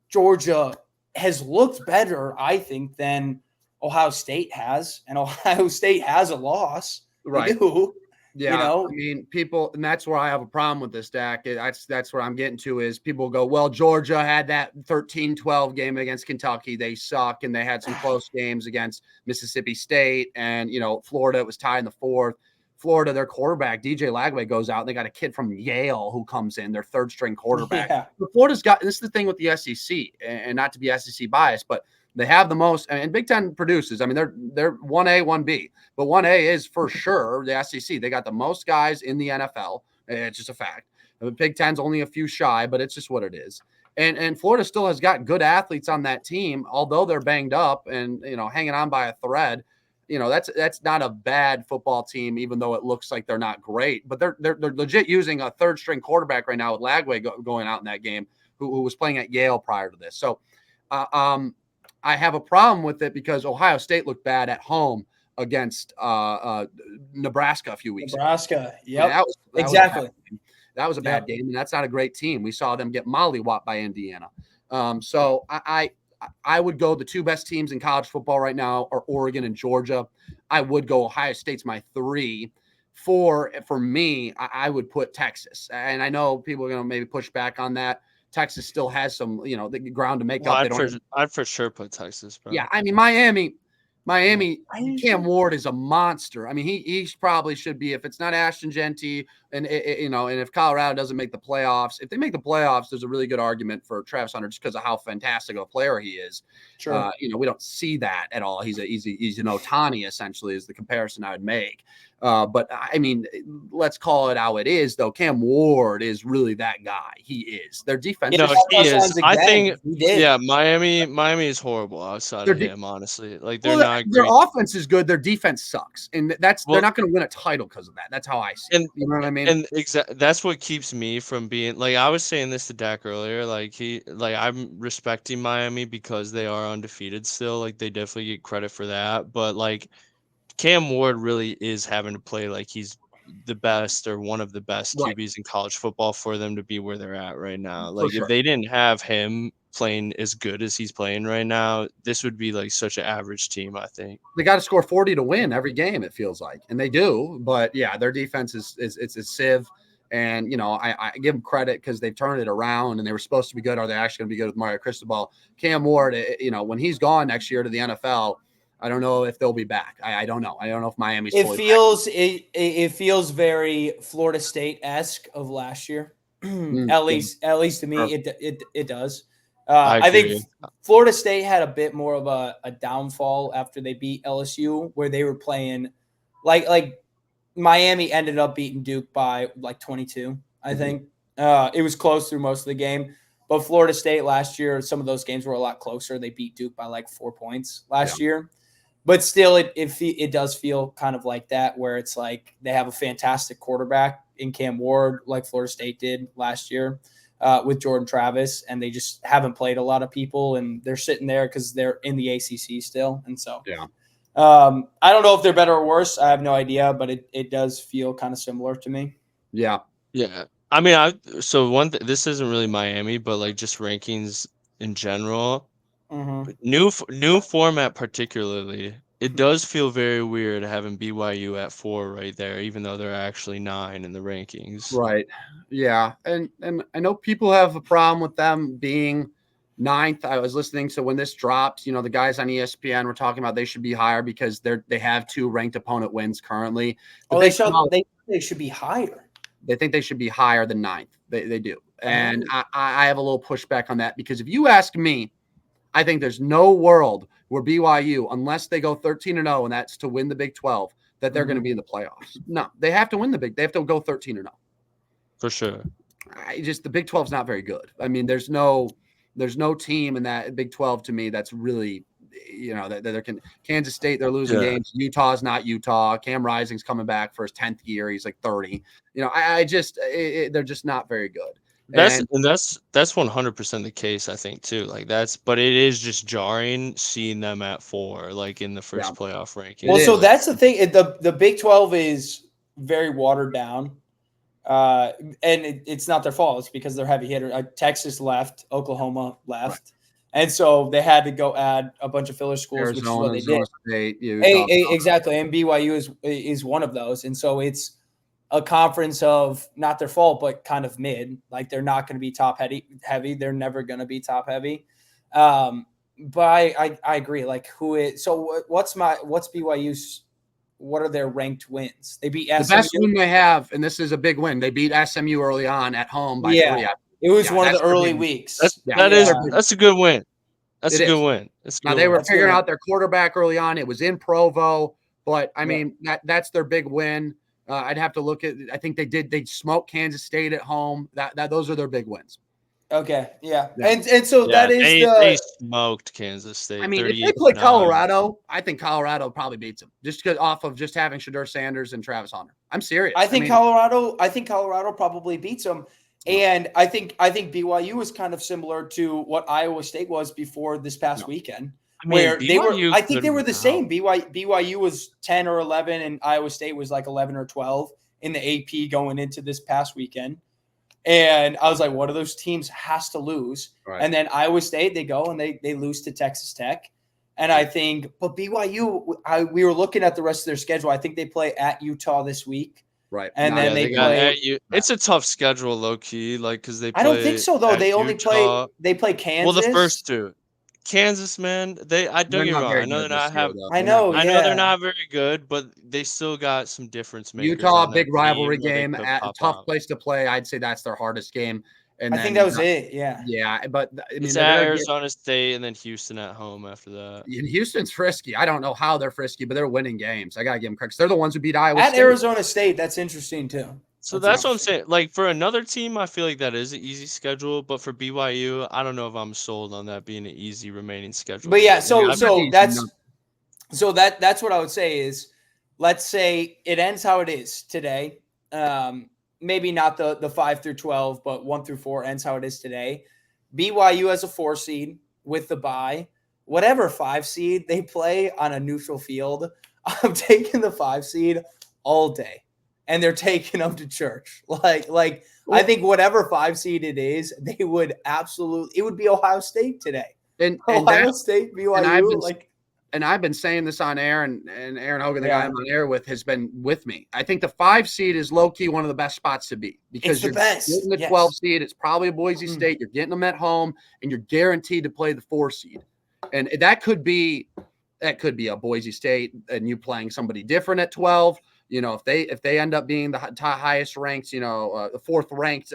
Georgia has looked better, I think, than Ohio State has. And Ohio State has a loss. Right. They do. Yeah, I mean, people, and that's where I have a problem with this, Dak. That's where I'm getting to is people go, well, Georgia had that 13-12 game against Kentucky. They suck, and they had some close games against Mississippi State, and, Florida was tied in the fourth. Florida, their quarterback, DJ Lagway, goes out, and they got a kid from Yale who comes in, their third-string quarterback. Yeah. But Florida's got – this is the thing with the SEC, and not to be SEC biased, but they have the most – and Big Ten produces. I mean, they're 1A, 1B. But 1A is for sure the SEC. They got the most guys in the NFL. It's just a fact. The Big Ten's only a few shy, but it's just what it is. And Florida still has got good athletes on that team, although they're banged up and hanging on by a thread. That's not a bad football team, even though it looks like they're not great. But they're legit using a third string quarterback right now with Lagway going out in that game, who was playing at Yale prior to this. So I have a problem with it because Ohio State looked bad at home against Nebraska a few weeks ago. Yep. That exactly. That was a bad game, and that's not a great team. We saw them get mollywopped by Indiana. So I would go the two best teams in college football right now are Oregon and Georgia. I would go Ohio State's my 3. 4 for me, I would put Texas. And I know people are going to maybe push back on that. Texas still has some, the ground to make up. I'd for sure put Texas, bro. Yeah, I mean, Miami, Cam Ward is a monster. I mean, he probably should be, if it's not Ashton Genty and if Colorado doesn't make the playoffs, if they make the playoffs, there's a really good argument for Travis Hunter just because of how fantastic of a player he is. Sure. We don't see that at all. He's an Ohtani essentially is the comparison I would make. But I mean, let's call it how it is, though. Cam Ward is really that guy. He is. Their defense. He is. I think. Yeah, Miami is horrible outside of him. Honestly, like they're not. Their offense is good. Their defense sucks, and they're not going to win a title because of that. That's how I see it. You know what I mean? And that's what keeps me from being like I was saying this to Dak earlier. I'm respecting Miami because they are undefeated still. Like they definitely get credit for that, but like. Cam Ward really is having to play like he's the best or one of the best QBs in college football for them to be where they're at right now. Like if they didn't have him playing as good as he's playing right now, this would be like such an average team, I think. They got to score 40 to win every game, it feels like. And they do, but yeah, their defense is a sieve. And, I give them credit because they've turned it around and they were supposed to be good. Are they actually going to be good with Mario Cristobal? Cam Ward, when he's gone next year to the NFL, I don't know if they'll be back. I don't know. I don't know if Miami's. It feels very Florida State-esque of last year. At least to me, it does. I think Florida State had a bit more of a downfall after they beat LSU, where they were playing like Miami ended up beating Duke by like 22. I think it was close through most of the game. But Florida State last year, some of those games were a lot closer. They beat Duke by like 4 points last year. But still, it does feel kind of like that, where it's like they have a fantastic quarterback in Cam Ward, like Florida State did last year with Jordan Travis, and they just haven't played a lot of people, and they're sitting there because they're in the ACC still. And so, I don't know if they're better or worse. I have no idea, but it does feel kind of similar to me. Yeah. Yeah. I mean, this isn't really Miami, but like just rankings in general. Mm-hmm. New format particularly, it does feel very weird having BYU at 4 right there, even though they're actually 9 in the rankings. Right. Yeah. And I know people have a problem with them being 9th. I was listening to when this dropped, the guys on ESPN were talking about they should be higher because they have 2 ranked opponent wins currently. But they should be higher. They think they should be higher than 9th. They do. And I have a little pushback on that because if you ask me, I think there's no world where BYU, unless they go 13-0, and that's to win the Big 12, that they're going to be in the playoffs. No, they have to win they have to go 13-0. For sure. The Big 12 is not very good. I mean, there's no team in that Big 12 to me that's really, that Kansas State, they're losing games. Utah's not Utah. Cam Rising's coming back for his 10th year. He's like 30. They're just not very good. That's And and that's 100% the case, I think too. Like but it is just jarring seeing them at 4, like in the yeah, first playoff ranking. Well, so is. that's the thing. The Big 12 is very watered down. And it's not their fault. It's because they're heavy hitter. Texas left, Oklahoma left, Right. and so they had to go add a bunch of filler schools, which is what they did. State, Exactly, and BYU is one of those, and so it's a conference of not their fault, but kind of mid. Like they're not going to be top heavy. They're never going to be top heavy. But I agree. Like what's BYU's? What are their ranked wins? They beat SMU. The best win they have, and this is a big win. They beat SMU early on at home by 3. It was one of the early weeks. That's a good win. That's a good win. Now they were figuring out their quarterback early on. It was in Provo, but I mean that's their big win. I'd have to look at. I think they smoked Kansas State at home. That those are their big wins. Okay, yeah. And so that is they smoked Kansas State. I mean, if they play Colorado, I think Colorado probably beats them just because off of just having Shedeur Sanders and Travis Hunter. I'm serious. I think Colorado probably beats them. And I think BYU is kind of similar to what Iowa State was before this past weekend, where BYU I think they were the same. BYU was 10 or 11, and Iowa State was like 11 or 12 in the AP going into this past weekend. And I was like, one of those teams has to lose. Right. And then Iowa State, they go and they lose to Texas Tech. And I think, but BYU, we were looking at the rest of their schedule. I think they play at Utah this week. Right. And then they play. It's a tough schedule, low key, like because they play. I don't think so though. They only play Kansas. Well, the first two. Kansas, man, I don't get wrong. I know they're not I know they're not very good, but they still got some difference makers. Utah, big rivalry game, tough place to play. I'd say that's their hardest game. And I think that was it. Yeah. Yeah, but I mean, it's at Arizona State and then Houston at home after that. And Houston's frisky. I don't know how they're frisky, but they're winning games. I gotta give them credit. They're the ones who beat Iowa State. At Arizona State, that's interesting too. So that's what I'm saying. Like for another team, I feel like that is an easy schedule, but for BYU, I don't know if I'm sold on that being an easy remaining schedule. But yeah, so that's what I would say is, let's say it ends how it is today. Maybe not the 5 through 12, but 1 through 4 ends how it is today. BYU as a 4 seed with the bye, whatever 5 seed they play on a neutral field, I'm taking the 5 seed all day. And they're taking them to church. Like I think whatever 5 seed it is, they would it would be Ohio State today. And Ohio State, BYU, and I've been saying this on air, and Aaron Hogan, the guy I'm on air with, has been with me. I think the 5 seed is low key one of the best spots to be because you're getting the 12 seed. It's probably a Boise State. You're getting them at home, and you're guaranteed to play the 4 seed. And that could be a Boise State, and you playing somebody different at 12. You know, if they end up being the highest ranked, the 4th ranked,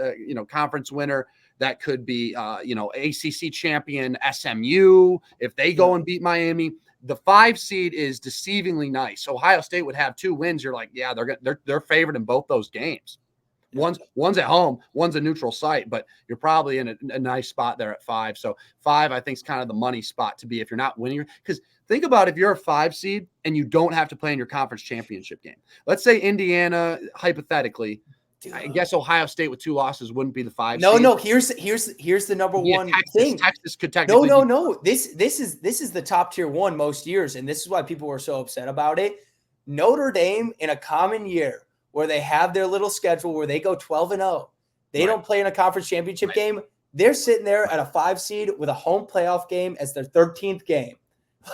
conference winner, that could be, ACC champion SMU. If they go and beat Miami, the 5 seed is deceivingly nice. Ohio State would have 2 wins. You're like, yeah, they're favored in both those games. One's at home, one's a neutral site, but you're probably in a nice spot there at 5. So 5, I think, is kind of the money spot to be if you're not winning. Because think about if you're a 5 seed and you don't have to play in your conference championship game. Let's say Indiana, hypothetically, I guess Ohio State with 2 losses wouldn't be the 5 seed. No. Here's the number one thing. Texas could technically. No. This is the top tier one most years, and this is why people were so upset about it. Notre Dame in a common year where they have their little schedule where they go 12-0. They don't play in a conference championship game. They're sitting there at a 5 seed with a home playoff game as their 13th game.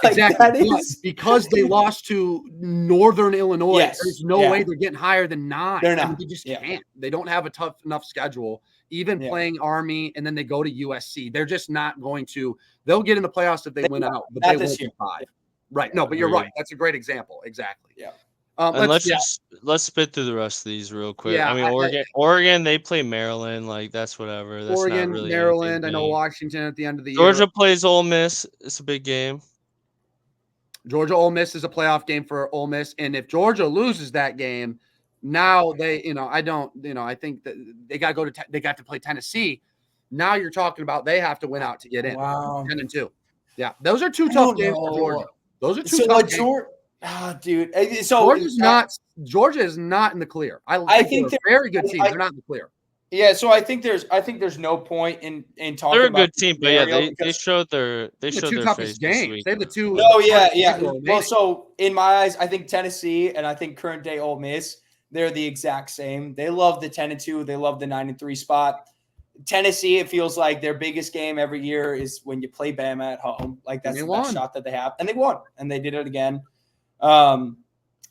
Exactly. Because they lost to Northern Illinois. Yes. There's no way they're getting higher than 9. They're not. I mean, they just can't. They don't have a tough enough schedule. Even playing Army, and then they go to USC. They're just not going to. They'll get in the playoffs if they win out, but they won't be 5. Right. No, but you're right. That's a great example. Exactly. Yeah. Let's spit through the rest of these real quick. Yeah, I mean, Oregon, they play Maryland. Like that's whatever. That's Oregon, not really Maryland. I know Washington at the end of the year. Georgia plays Ole Miss. It's a big game. Georgia Ole Miss is a playoff game for Ole Miss, and if Georgia loses that game, now they, I think that they got to they got to play Tennessee. Now you're talking about they have to win out to get in. Wow, 10-2. Yeah, those are 2 tough games for Georgia. Those are 2 tough games. Dude. So Georgia is not in the clear. I think they're a very good team. They're not in the clear. Yeah, so I think there's no point in talking They're a about good the team, but yeah, scenario they showed their two face toughest this games. week. They have the two. No, yeah. schedule Well, remaining. so in my eyes, I think Tennessee and I think current day Ole Miss, they're the exact same. They love the 10-2. They love the 9-3 spot. Tennessee, it feels like their biggest game every year is when you play Bama at home. Like that's the best shot that they have, and they won, and they did it again.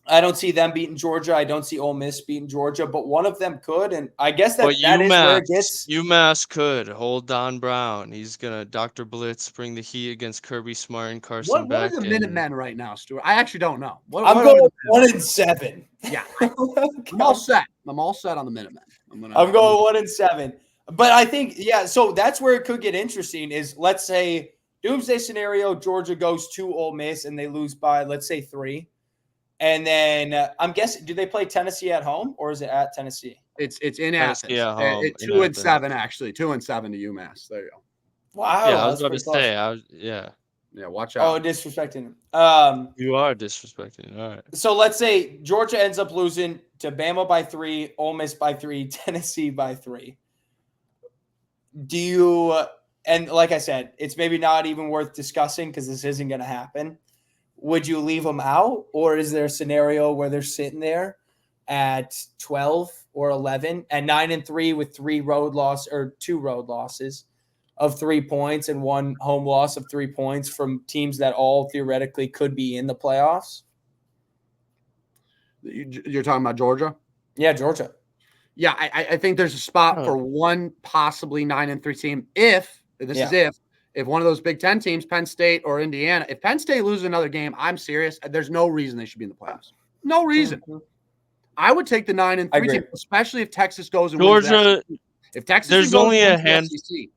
I don't see them beating Georgia. I don't see Ole Miss beating Georgia, but one of them could, and I guess that is where it gets. UMass could hold Don Brown. He's gonna Dr. Blitz bring the heat against Kirby Smart and Carson Beck. What are the Minutemen right now, Stuart? I actually don't know. I'm going 1-7. Yeah, I'm all set. I'm all set on the Minutemen. I'm going 1-7. But I think, yeah, so that's where it could get interesting is, let's say, doomsday scenario, Georgia goes to Ole Miss and they lose by, let's say, 3. And then I'm guessing, do they play Tennessee at home or is it at Tennessee? It's in Athens. Yeah, 2-7 actually. 2-7 to UMass. There you go. Wow. Yeah, I was about to say. Yeah, watch out. Oh, disrespecting him. You are disrespecting. All right. So let's say Georgia ends up losing to Bama by 3, Ole Miss by 3, Tennessee by 3. Do you, and like I said, it's maybe not even worth discussing because this isn't going to happen. Would you leave them out, or is there a scenario where they're sitting there at 12 or 11 and 9-3 with 2 road losses of 3 points and 1 home loss of 3 points from teams that all theoretically could be in the playoffs? You're talking about Georgia? Yeah, Georgia. Yeah, I think there's a spot for one possibly 9-3 team if one of those Big Ten teams, Penn State or Indiana, if Penn State loses another game, I'm serious. There's no reason they should be in the playoffs. No reason. Mm-hmm. I would take the 9-3 team, especially if Texas goes and wins Georgia. If Texas there's only a handful. SEC.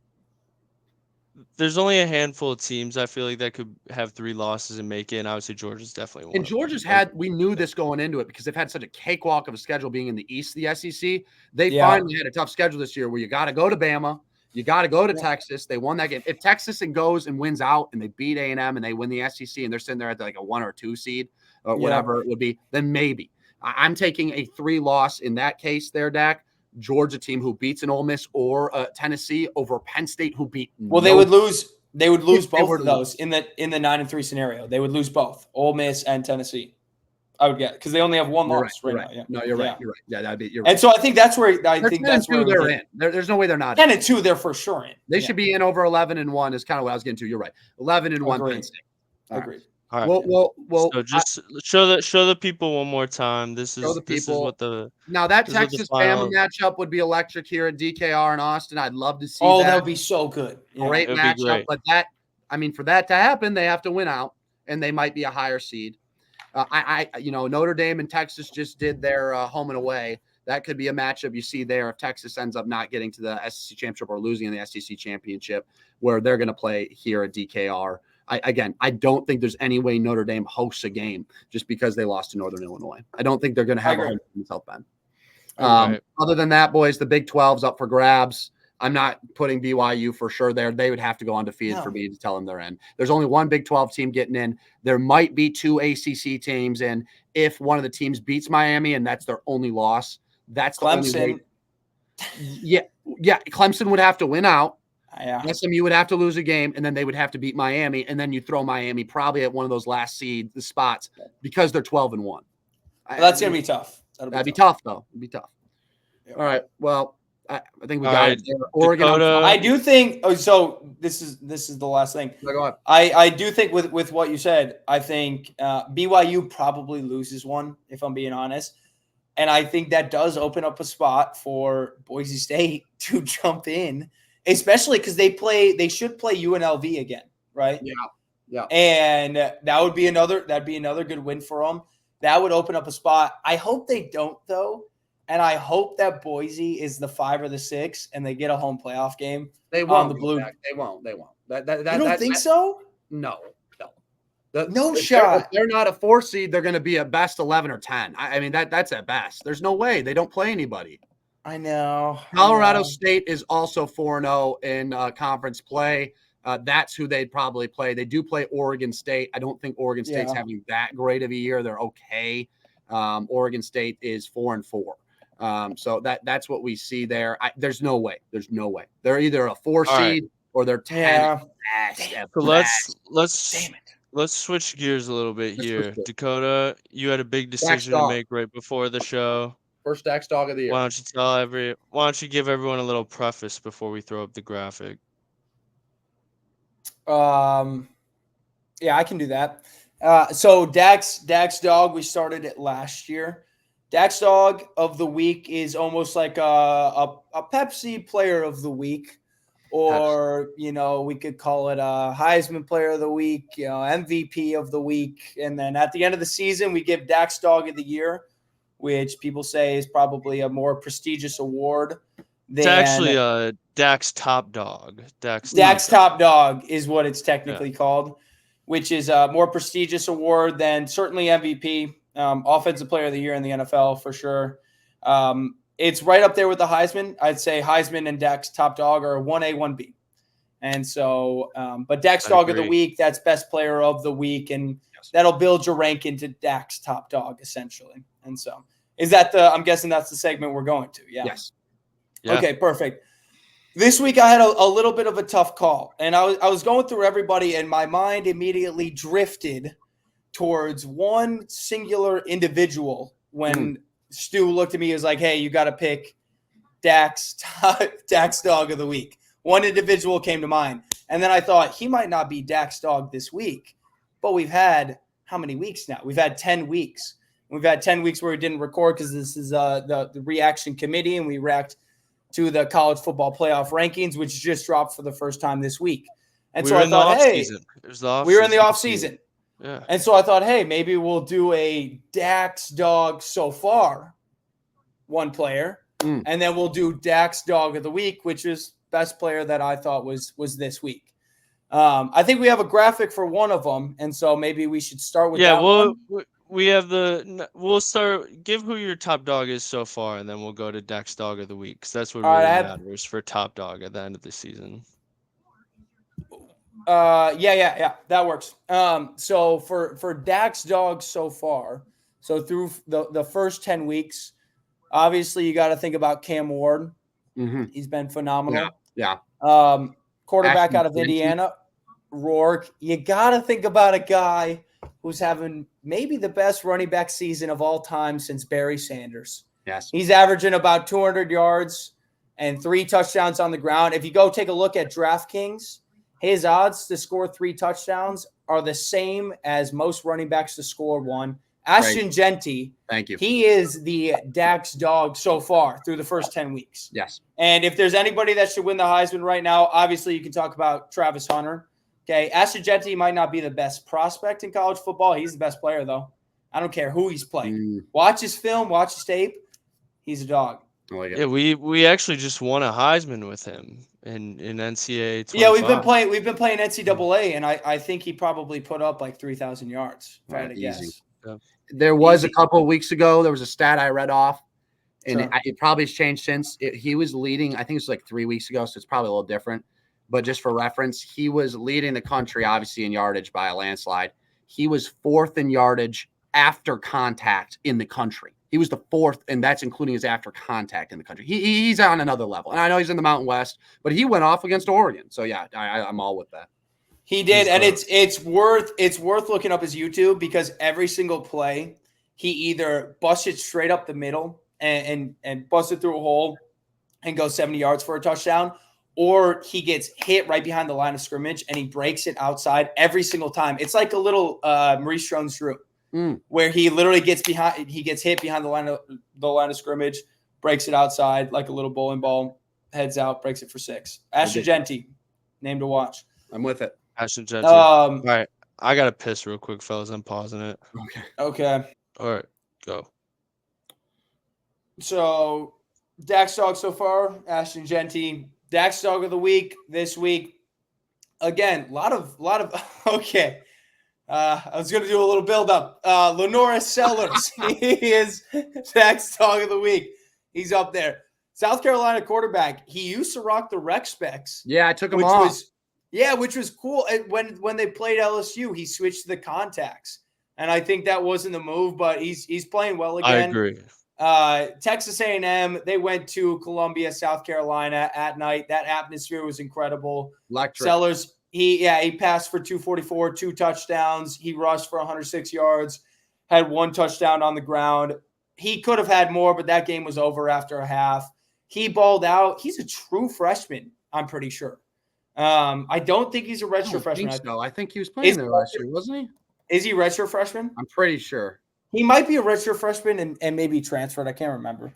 There's only a handful of teams I feel like that could have 3 losses and make it, and obviously Georgia's definitely one. And Georgia's we knew this going into it because they've had such a cakewalk of a schedule being in the East of the SEC. They finally had a tough schedule this year where you got to go to Bama. You got to go to Texas. They won that game. If Texas goes and wins out and they beat A&M and they win the SEC and they're sitting there at like a 1 or 2 seed or whatever it would be, then maybe. I'm taking a 3 loss in that case there, Dak. Georgia team who beats an Ole Miss or Tennessee over Penn State who beat. Well, they would lose. They would lose both of those in the 9-3 scenario. They would lose both Ole Miss and Tennessee. I would get because they only have 1 loss right now. Yeah. No, you're right. You're right. Yeah, that'd be. You're right. And so I think that's where they're in. There's no way they're not. 10-2, they're for sure in. They should be in over 11-1. Is kind of what I was getting to. You're right. 11-1. Penn State. Agreed. All right. Well. So just show the people one more time. This is what the now that Texas Bama matchup would be electric here at DKR in Austin. I'd love to see. Oh, that would be so good. Great matchup, but for that to happen, they have to win out, and they might be a higher seed. Notre Dame and Texas just did their home and away. That could be a matchup you see there if Texas ends up not getting to the SEC championship or losing in the SEC championship, where they're going to play here at DKR. I don't think there's any way Notre Dame hosts a game just because they lost to Northern Illinois. I don't think they're going to have a home in South Bend. Other than that, boys, the Big 12's up for grabs. I'm not putting BYU for sure there. They would have to go undefeated for me to tell them they're in. There's only one Big 12 team getting in. There might be 2 ACC teams, and if one of the teams beats Miami and that's their only loss, that's Clemson. The only way. Yeah. Clemson would have to win out. Yeah. SMU would have to lose a game, and then they would have to beat Miami, and then you throw Miami probably at one of those last spots because they're 12-1. That's going to be tough. That'd be tough, though. It'd be tough. Yeah. All right. Well, I think we got it. Oregon. I do think. Oh, so this is the last thing. Go ahead. I do think with what you said, I think BYU probably loses one if I'm being honest, and I think that does open up a spot for Boise State to jump in, especially because they should play UNLV again, right? Yeah. And that'd be another good win for them. That would open up a spot. I hope they don't though. And I hope that Boise is the 5 or the 6, and they get a home playoff game. They won't. On the blue. They won't. You don't think so? No. No shot. If they're not a 4 seed, they're going to be a best 11 or 10. I mean, that's at best. There's no way. They don't play anybody. I know. Colorado State is also 4-0 in conference play. That's who they'd probably play. They do play Oregon State. I don't think Oregon State's having that great of a year. They're okay. Oregon State is 4-4. So that's what we see there. There's no way. There's no way. They're either a 4 seed or they're 10. Yeah. So let's switch gears a little bit here. Dakota, you had a big decision to make right before the show. First Dax dog of the year. Why don't you give everyone a little preface before we throw up the graphic? Yeah, I can do that. So Dax dog, we started it last year. Dax dog of the week is almost like a Pepsi player of the week, or we could call it a Heisman player of the week, MVP of the week, and then at the end of the season we give Dax dog of the year, which people say is probably a more prestigious award. It's actually Dax top dog. Dax top dog is what it's technically called, which is a more prestigious award than certainly MVP. Offensive player of the year in the NFL for sure. It's right up there with the Heisman. I'd say Heisman and Dax top dog are 1A, 1B. And so, but Dax dog of the week, that's best player of the week. And that'll build your rank into Dax top dog essentially. And so I'm guessing that's the segment we're going to. Yeah. Yes. Yeah. Okay, perfect. This week I had a little bit of a tough call, and I was going through everybody, and my mind immediately drifted towards one singular individual when Stu looked at me and was like, hey, you got to pick Dax dog of the week. One individual came to mind, and then I thought he might not be Dax dog this week, but we've had how many weeks now? We've had 10 weeks. We've had 10 weeks where we didn't record because this is the reaction committee, and we react to the college football playoff rankings, which just dropped for the first time this week. And so I thought, hey, we were in the off season. Yeah. And so I thought, hey, maybe we'll do a Dax dog so far, one player, and then we'll do Dax dog of the week, which is best player that I thought was this week. I think we have a graphic for one of them, and so maybe we should start with that one. We have we'll start, give who your top dog is so far, and then we'll go to Dax dog of the week, because that's what really matters for top dog at the end of the season. Yeah, that works. So for Dax dog so far, so through the first 10 weeks, obviously you got to think about Cam Ward. Mm-hmm. He's been phenomenal. Yeah. Quarterback out of Indiana, Rourke. You got to think about a guy who's having maybe the best running back season of all time since Barry Sanders. Yes. He's averaging about 200 yards and 3 touchdowns on the ground. If you go take a look at DraftKings, his odds to score 3 touchdowns are the same as most running backs to score 1. Ashton Genty, thank you. He is the Dax dog so far through the first 10 weeks. Yes. And if there's anybody that should win the Heisman right now, obviously you can talk about Travis Hunter. Okay, Ashton Genty might not be the best prospect in college football. He's the best player, though. I don't care who he's playing. Watch his film, watch his tape. He's a dog. Yeah, we actually just won a Heisman with him in NCAA 25. Yeah, we've been playing NCAA, and I think he probably put up like 3,000 yards. If I had to guess. Yeah. There was a couple of weeks ago. There was a stat I read off, and it probably has changed since. He was leading. I think it was like 3 weeks ago, so it's probably a little different. But just for reference, he was leading the country, obviously, in yardage by a landslide. He was 4th in yardage after contact in the country. He was the 4th, and that's including his after contact in the country. He's on another level. And I know he's in the Mountain West, but he went off against Oregon. So, yeah, I'm all with that. He did, and it's worth looking up his YouTube, because every single play, he either busts it straight up the middle and busts it through a hole and goes 70 yards for a touchdown, or he gets hit right behind the line of scrimmage and he breaks it outside every single time. It's like a little Maurice Jones-Drew, where he literally gets hit behind the line of scrimmage, breaks it outside like a little bowling ball, heads out, breaks it for 6. Ashton Genty, name to watch. I'm with it. Ashton Genty. All right, I gotta piss real quick, fellas. I'm pausing it. Okay. All right, go. So, Dax dog so far, Ashton Genty. Dax dog of the week this week. Again, a lot of okay. I was going to do a little build up. Lenora Sellers, he is Dax dog of the week. He's up there. South Carolina quarterback. He used to rock the rec specs. Yeah, I took him off. Which was cool. When they played LSU, he switched to the contacts, and I think that wasn't the move. But he's playing well again. I agree. Texas A&M, they went to Columbia, South Carolina at night. That atmosphere was incredible. Electric. Sellers, he passed for 244, 2 touchdowns. He rushed for 106 yards, had 1 touchdown on the ground. He could have had more, but that game was over after a half. He balled out. He's a true freshman, I'm pretty sure. I don't think he's a redshirt freshman. I think he was playing there last year, wasn't he? Is he redshirt freshman? I'm pretty sure. He might be a redshirt freshman and maybe transferred. I can't remember.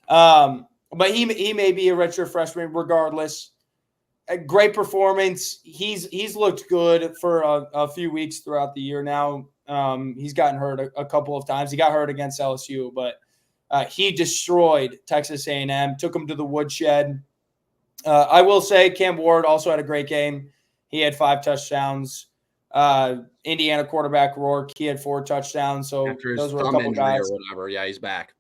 But he may be a redshirt freshman regardless. A great performance. He's looked good for a few weeks throughout the year now. He's gotten hurt a couple of times. He got hurt against LSU, but he destroyed Texas A&M, took him to the woodshed. I will say Cam Ward also had a great game. He had 5 touchdowns. Indiana quarterback Rourke, he had 4 touchdowns. So those were a couple guys. Or whatever. Yeah, he's back.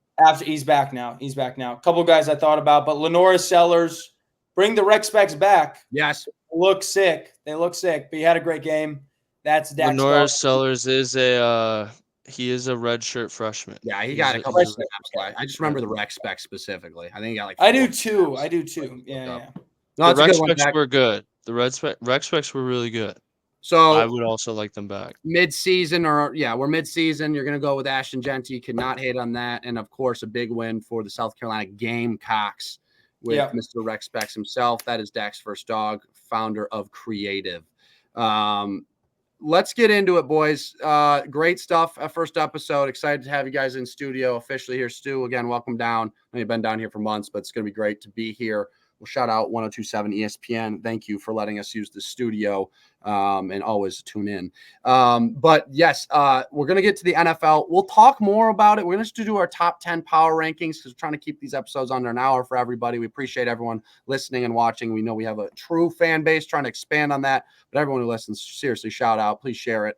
He's back now. A couple guys I thought about, but Lenora Sellers, bring the Rec Specs back. Yes. They look sick, but he had a great game. That's Dax. Lenora Sellers is he is a redshirt freshman. Yeah, he got a couple of snaps. I just remember the Rec Specs specifically. I think he got like 4 I do too. snaps. Yeah. No, the Rec Specs were good. The Rec Specs were really good. So I would also like them back. Mid-season, we're mid-season. You're going to go with Ashton Genty. Could not hate on that. And, of course, a big win for the South Carolina Gamecocks with Mr. Rex Specs himself. That is Dak's first dog, founder of Creative. Let's get into it, boys. Great stuff. First episode. Excited to have you guys in studio officially here. Stu, again, welcome down. I know you've been down here for months, but it's going to be great to be here. We'll shout out 1027 ESPN. Thank you for letting us use the studio and always tune in. But yes, we're going to get to the NFL. We'll talk more about it. We're going to do our top 10 power rankings because we're trying to keep these episodes under an hour for everybody. We appreciate everyone listening and watching. We know we have a true fan base, trying to expand on that. But everyone who listens, seriously, shout out. Please share it.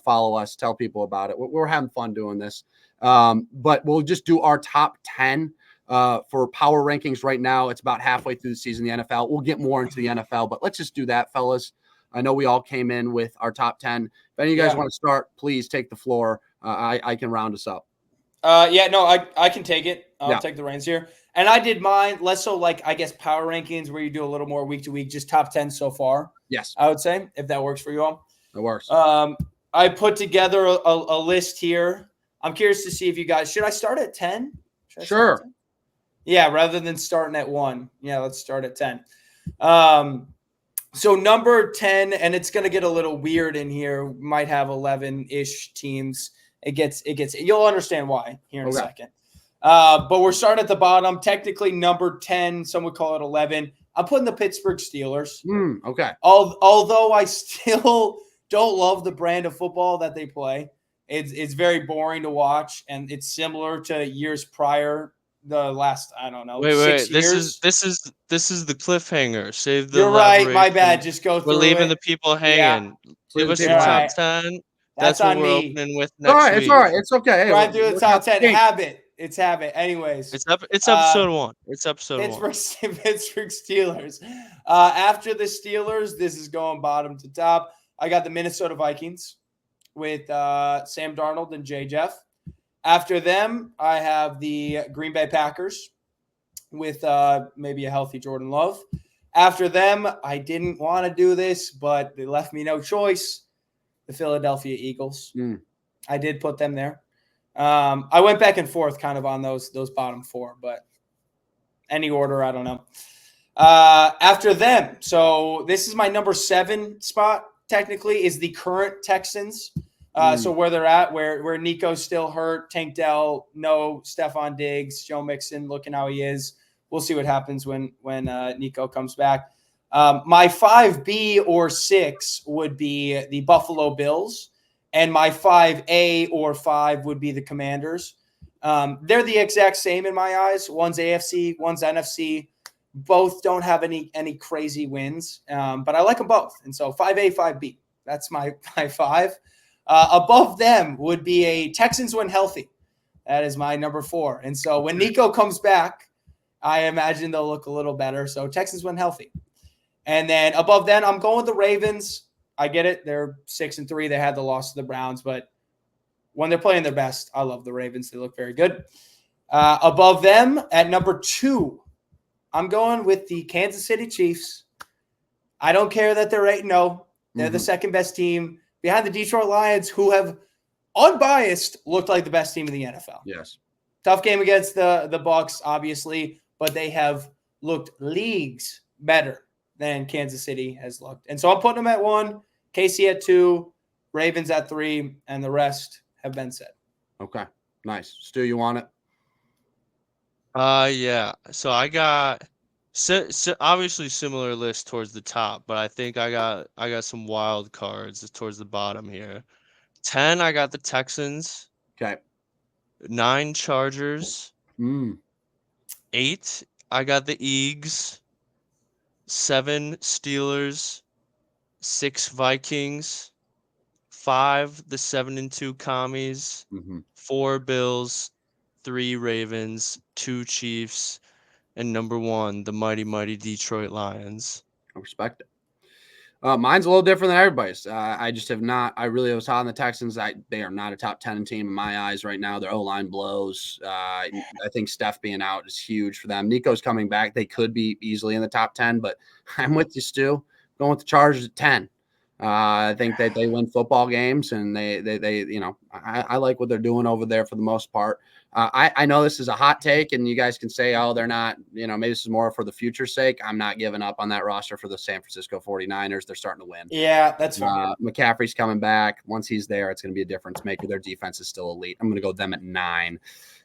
Follow us. Tell people about it. We're having fun doing this. But we'll just do our top 10 for power rankings right now. It's about halfway through the season, the NFL. We'll get more into the NFL, but let's just do that, fellas. I know we all came in with our top 10. If any of you guys want to start, please take the floor. I can round us up. I can take it. I'll take the reins here. And I did mine less so like, I guess, power rankings where you do a little more week to week, just top 10 so far. Yes. I would say, if that works for you all. It works. I put together a list here. I'm curious to see if you guys, should I start at 10? Sure. Yeah, rather than starting at 1. Yeah, let's start at 10. So number 10, and it's going to get a little weird in here. We might have 11-ish teams. It gets. You'll understand why here in a second. But we're starting at the bottom. Technically, number 10. Some would call it 11. I'm putting the Pittsburgh Steelers. Okay. Although I still don't love the brand of football that they play. It's very boring to watch, and it's similar to years prior. The last, I don't know, 6 years. This is the cliffhanger. Save the. You're right. My bad. Just go through. We're leaving the people hanging. Give us your top 10. That's what we're opening with next week. It's all right. It's okay. Hey, right through the top 10. It's habit. Anyways, it's episode 1. It's episode 1. Pittsburgh Steelers. After the Steelers, this is going bottom to top. I got the Minnesota Vikings with Sam Darnold and Jay Jeff. After them, I have the Green Bay Packers with maybe a healthy Jordan Love. After them, I didn't want to do this, but they left me no choice. The Philadelphia Eagles. I did put them there. I went back and forth kind of on those bottom 4, but any order, I don't know. After them, so this is my number 7 spot, technically, is the current Texans. So where they're at, where Nico's still hurt, Tank Dell, no Stephon Diggs, Joe Mixon looking how he is. We'll see what happens when Nico comes back. My 5B or 6 would be the Buffalo Bills, and my 5A or 5 would be the Commanders. They're the exact same in my eyes. One's AFC, one's NFC. Both don't have any crazy wins, but I like them both. And so 5A, 5B. That's my 5. Above them would be a Texans when healthy. That is my number 4. And so when Nico comes back, I imagine they'll look a little better. So Texans when healthy. And then above them, I'm going with the Ravens. I get it. They're 6-3. They had the loss to the Browns, but when they're playing their best, I love the Ravens. They look very good. Above them at number 2, I'm going with the Kansas City Chiefs. I don't care that they're 8-0. They're the second best team behind the Detroit Lions, who have unbiased looked like the best team in the NFL. Yes. Tough game against the Bucs, obviously, but they have looked leagues better than Kansas City has looked. And so I'm putting them at 1, KC at 2, Ravens at 3, and the rest have been said. Okay. Nice. Stu, you want it? Yeah. So I got obviously similar list towards the top, but I think I got some wild cards towards the bottom here. 10, I got the Texans. Okay. 9, Chargers. 8, I got the Eags. 7, Steelers. 6, Vikings. 5, the 7-2 Commies. 4, Bills. 3, Ravens. 2, Chiefs. And number 1, the mighty Detroit Lions. I respect it. Mine's a little different than everybody's. I just have not. I really was hot on the Texans. They are not a top 10 team in my eyes right now. Their O-line blows. I think Steph being out is huge for them. Nico's coming back. They could be easily in the top 10, but I'm with you, Stu. Going with the Chargers at 10. I think that they win football games, and they I like what they're doing over there for the most part. I know this is a hot take, and you guys can say, oh, they're not, maybe this is more for the future's sake. I'm not giving up on that roster for the San Francisco 49ers. They're starting to win. Yeah, that's fine. McCaffrey's coming back. Once he's there, it's going to be a difference maker. Their defense is still elite. I'm going to go them at 9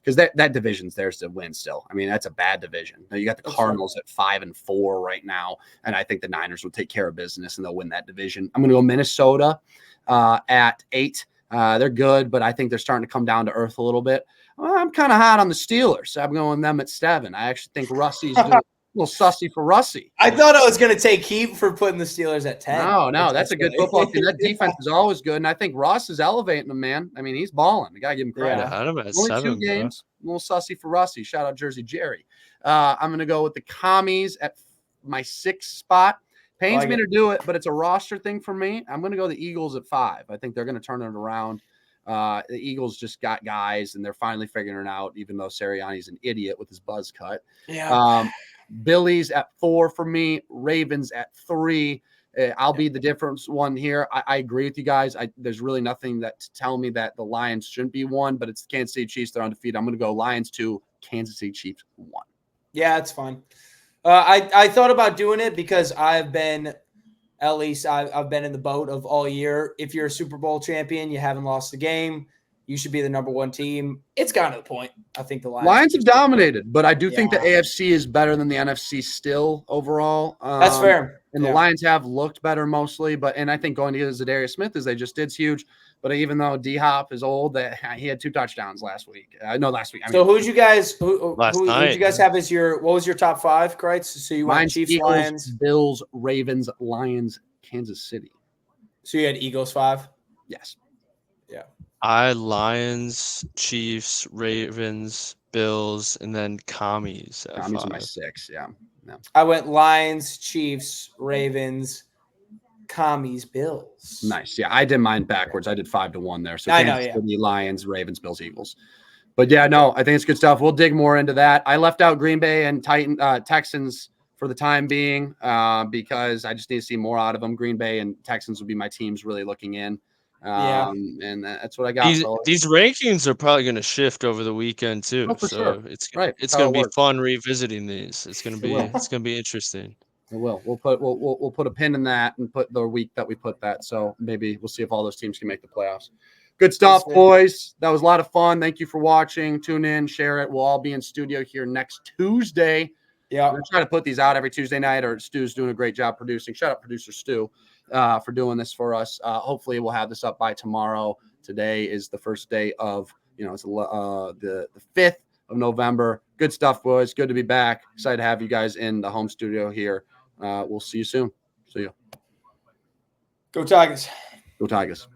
because that division's theirs to win still. I mean, that's a bad division. Now, you got the Cardinals at 5-4 right now, and I think the Niners will take care of business, and they'll win that division. I'm going to go Minnesota at 8. They're good, but I think they're starting to come down to earth a little bit. I'm kind of hot on the Steelers. I'm going them at 7. I actually think Russie's doing a little sussy for Russie. I thought I was going to take heat for putting the Steelers at 10. No, that's a good football team. That defense is always good, and I think Ross is elevating them, man. I mean, he's balling. You got to give him credit. Yeah, I'm at Only 7, 2 games. A little sussy for Russie. Shout out Jersey Jerry. I'm going to go with the Commies at my 6th spot. Pains me to do it, but it's a roster thing for me. I'm going to go the Eagles at 5. I think they're going to turn it around. The Eagles just got guys, and they're finally figuring it out, even though Sirianni's an idiot with his buzz cut. Yeah. Billy's at 4 for me. Ravens at 3. I'll be the difference one here. I agree with you guys. There's really nothing that to tell me that the Lions shouldn't be 1, but it's the Kansas City Chiefs. They're undefeated. I'm going to go Lions 2, Kansas City Chiefs 1. Yeah, it's fine. I thought about doing it because I've been – at least I've been in the boat of all year. If you're a Super Bowl champion, you haven't lost a game, you should be the number 1 team. It's gotten to the point. I think the Lions have dominated, but I do think the AFC is better than the NFC still overall. That's fair. And the Lions have looked better mostly, and I think going to get Zadarius Smith as they just did is huge. But even though D-Hop is old, he had 2 touchdowns last week. Last week. So who'd you guys who'd you guys have as what was your top 5, Kreitz? So you went Chiefs, Eagles, Lions, Bills, Ravens, Lions, Kansas City. So you had Eagles 5? Yes. Yeah. I Lions, Chiefs, Ravens, Bills, and then Commies. Commies are my 6. Yeah. No. I went Lions, Chiefs, Ravens, Commies, Bills. Nice. Yeah, I did mine backwards. I did 5-1 there. So Kansas City, Lions, Ravens, Bills, Eagles. But yeah, no, I think it's good stuff. We'll dig more into that. I left out Green Bay and Texans for the time being because I just need to see more out of them. Green Bay and Texans would be my teams really looking in. And that's what I got. These rankings are probably going to shift over the weekend too. For sure. It's going to be fun revisiting these. It's going to be interesting. It will. We'll put a pin in that and put the week that we put that. So maybe we'll see if all those teams can make the playoffs. Good stuff, boys. That was a lot of fun. Thank you for watching. Tune in, share it. We'll all be in studio here next Tuesday. Yeah. We're trying to put these out every Tuesday night, or Stu's doing a great job producing. Shout out producer Stu for doing this for us. Hopefully we'll have this up by tomorrow. Today is the first day of, it's the 5th of November. Good stuff, boys. Good to be back. Excited to have you guys in the home studio here. We'll see you soon. See you. Go Tigers. Go Tigers.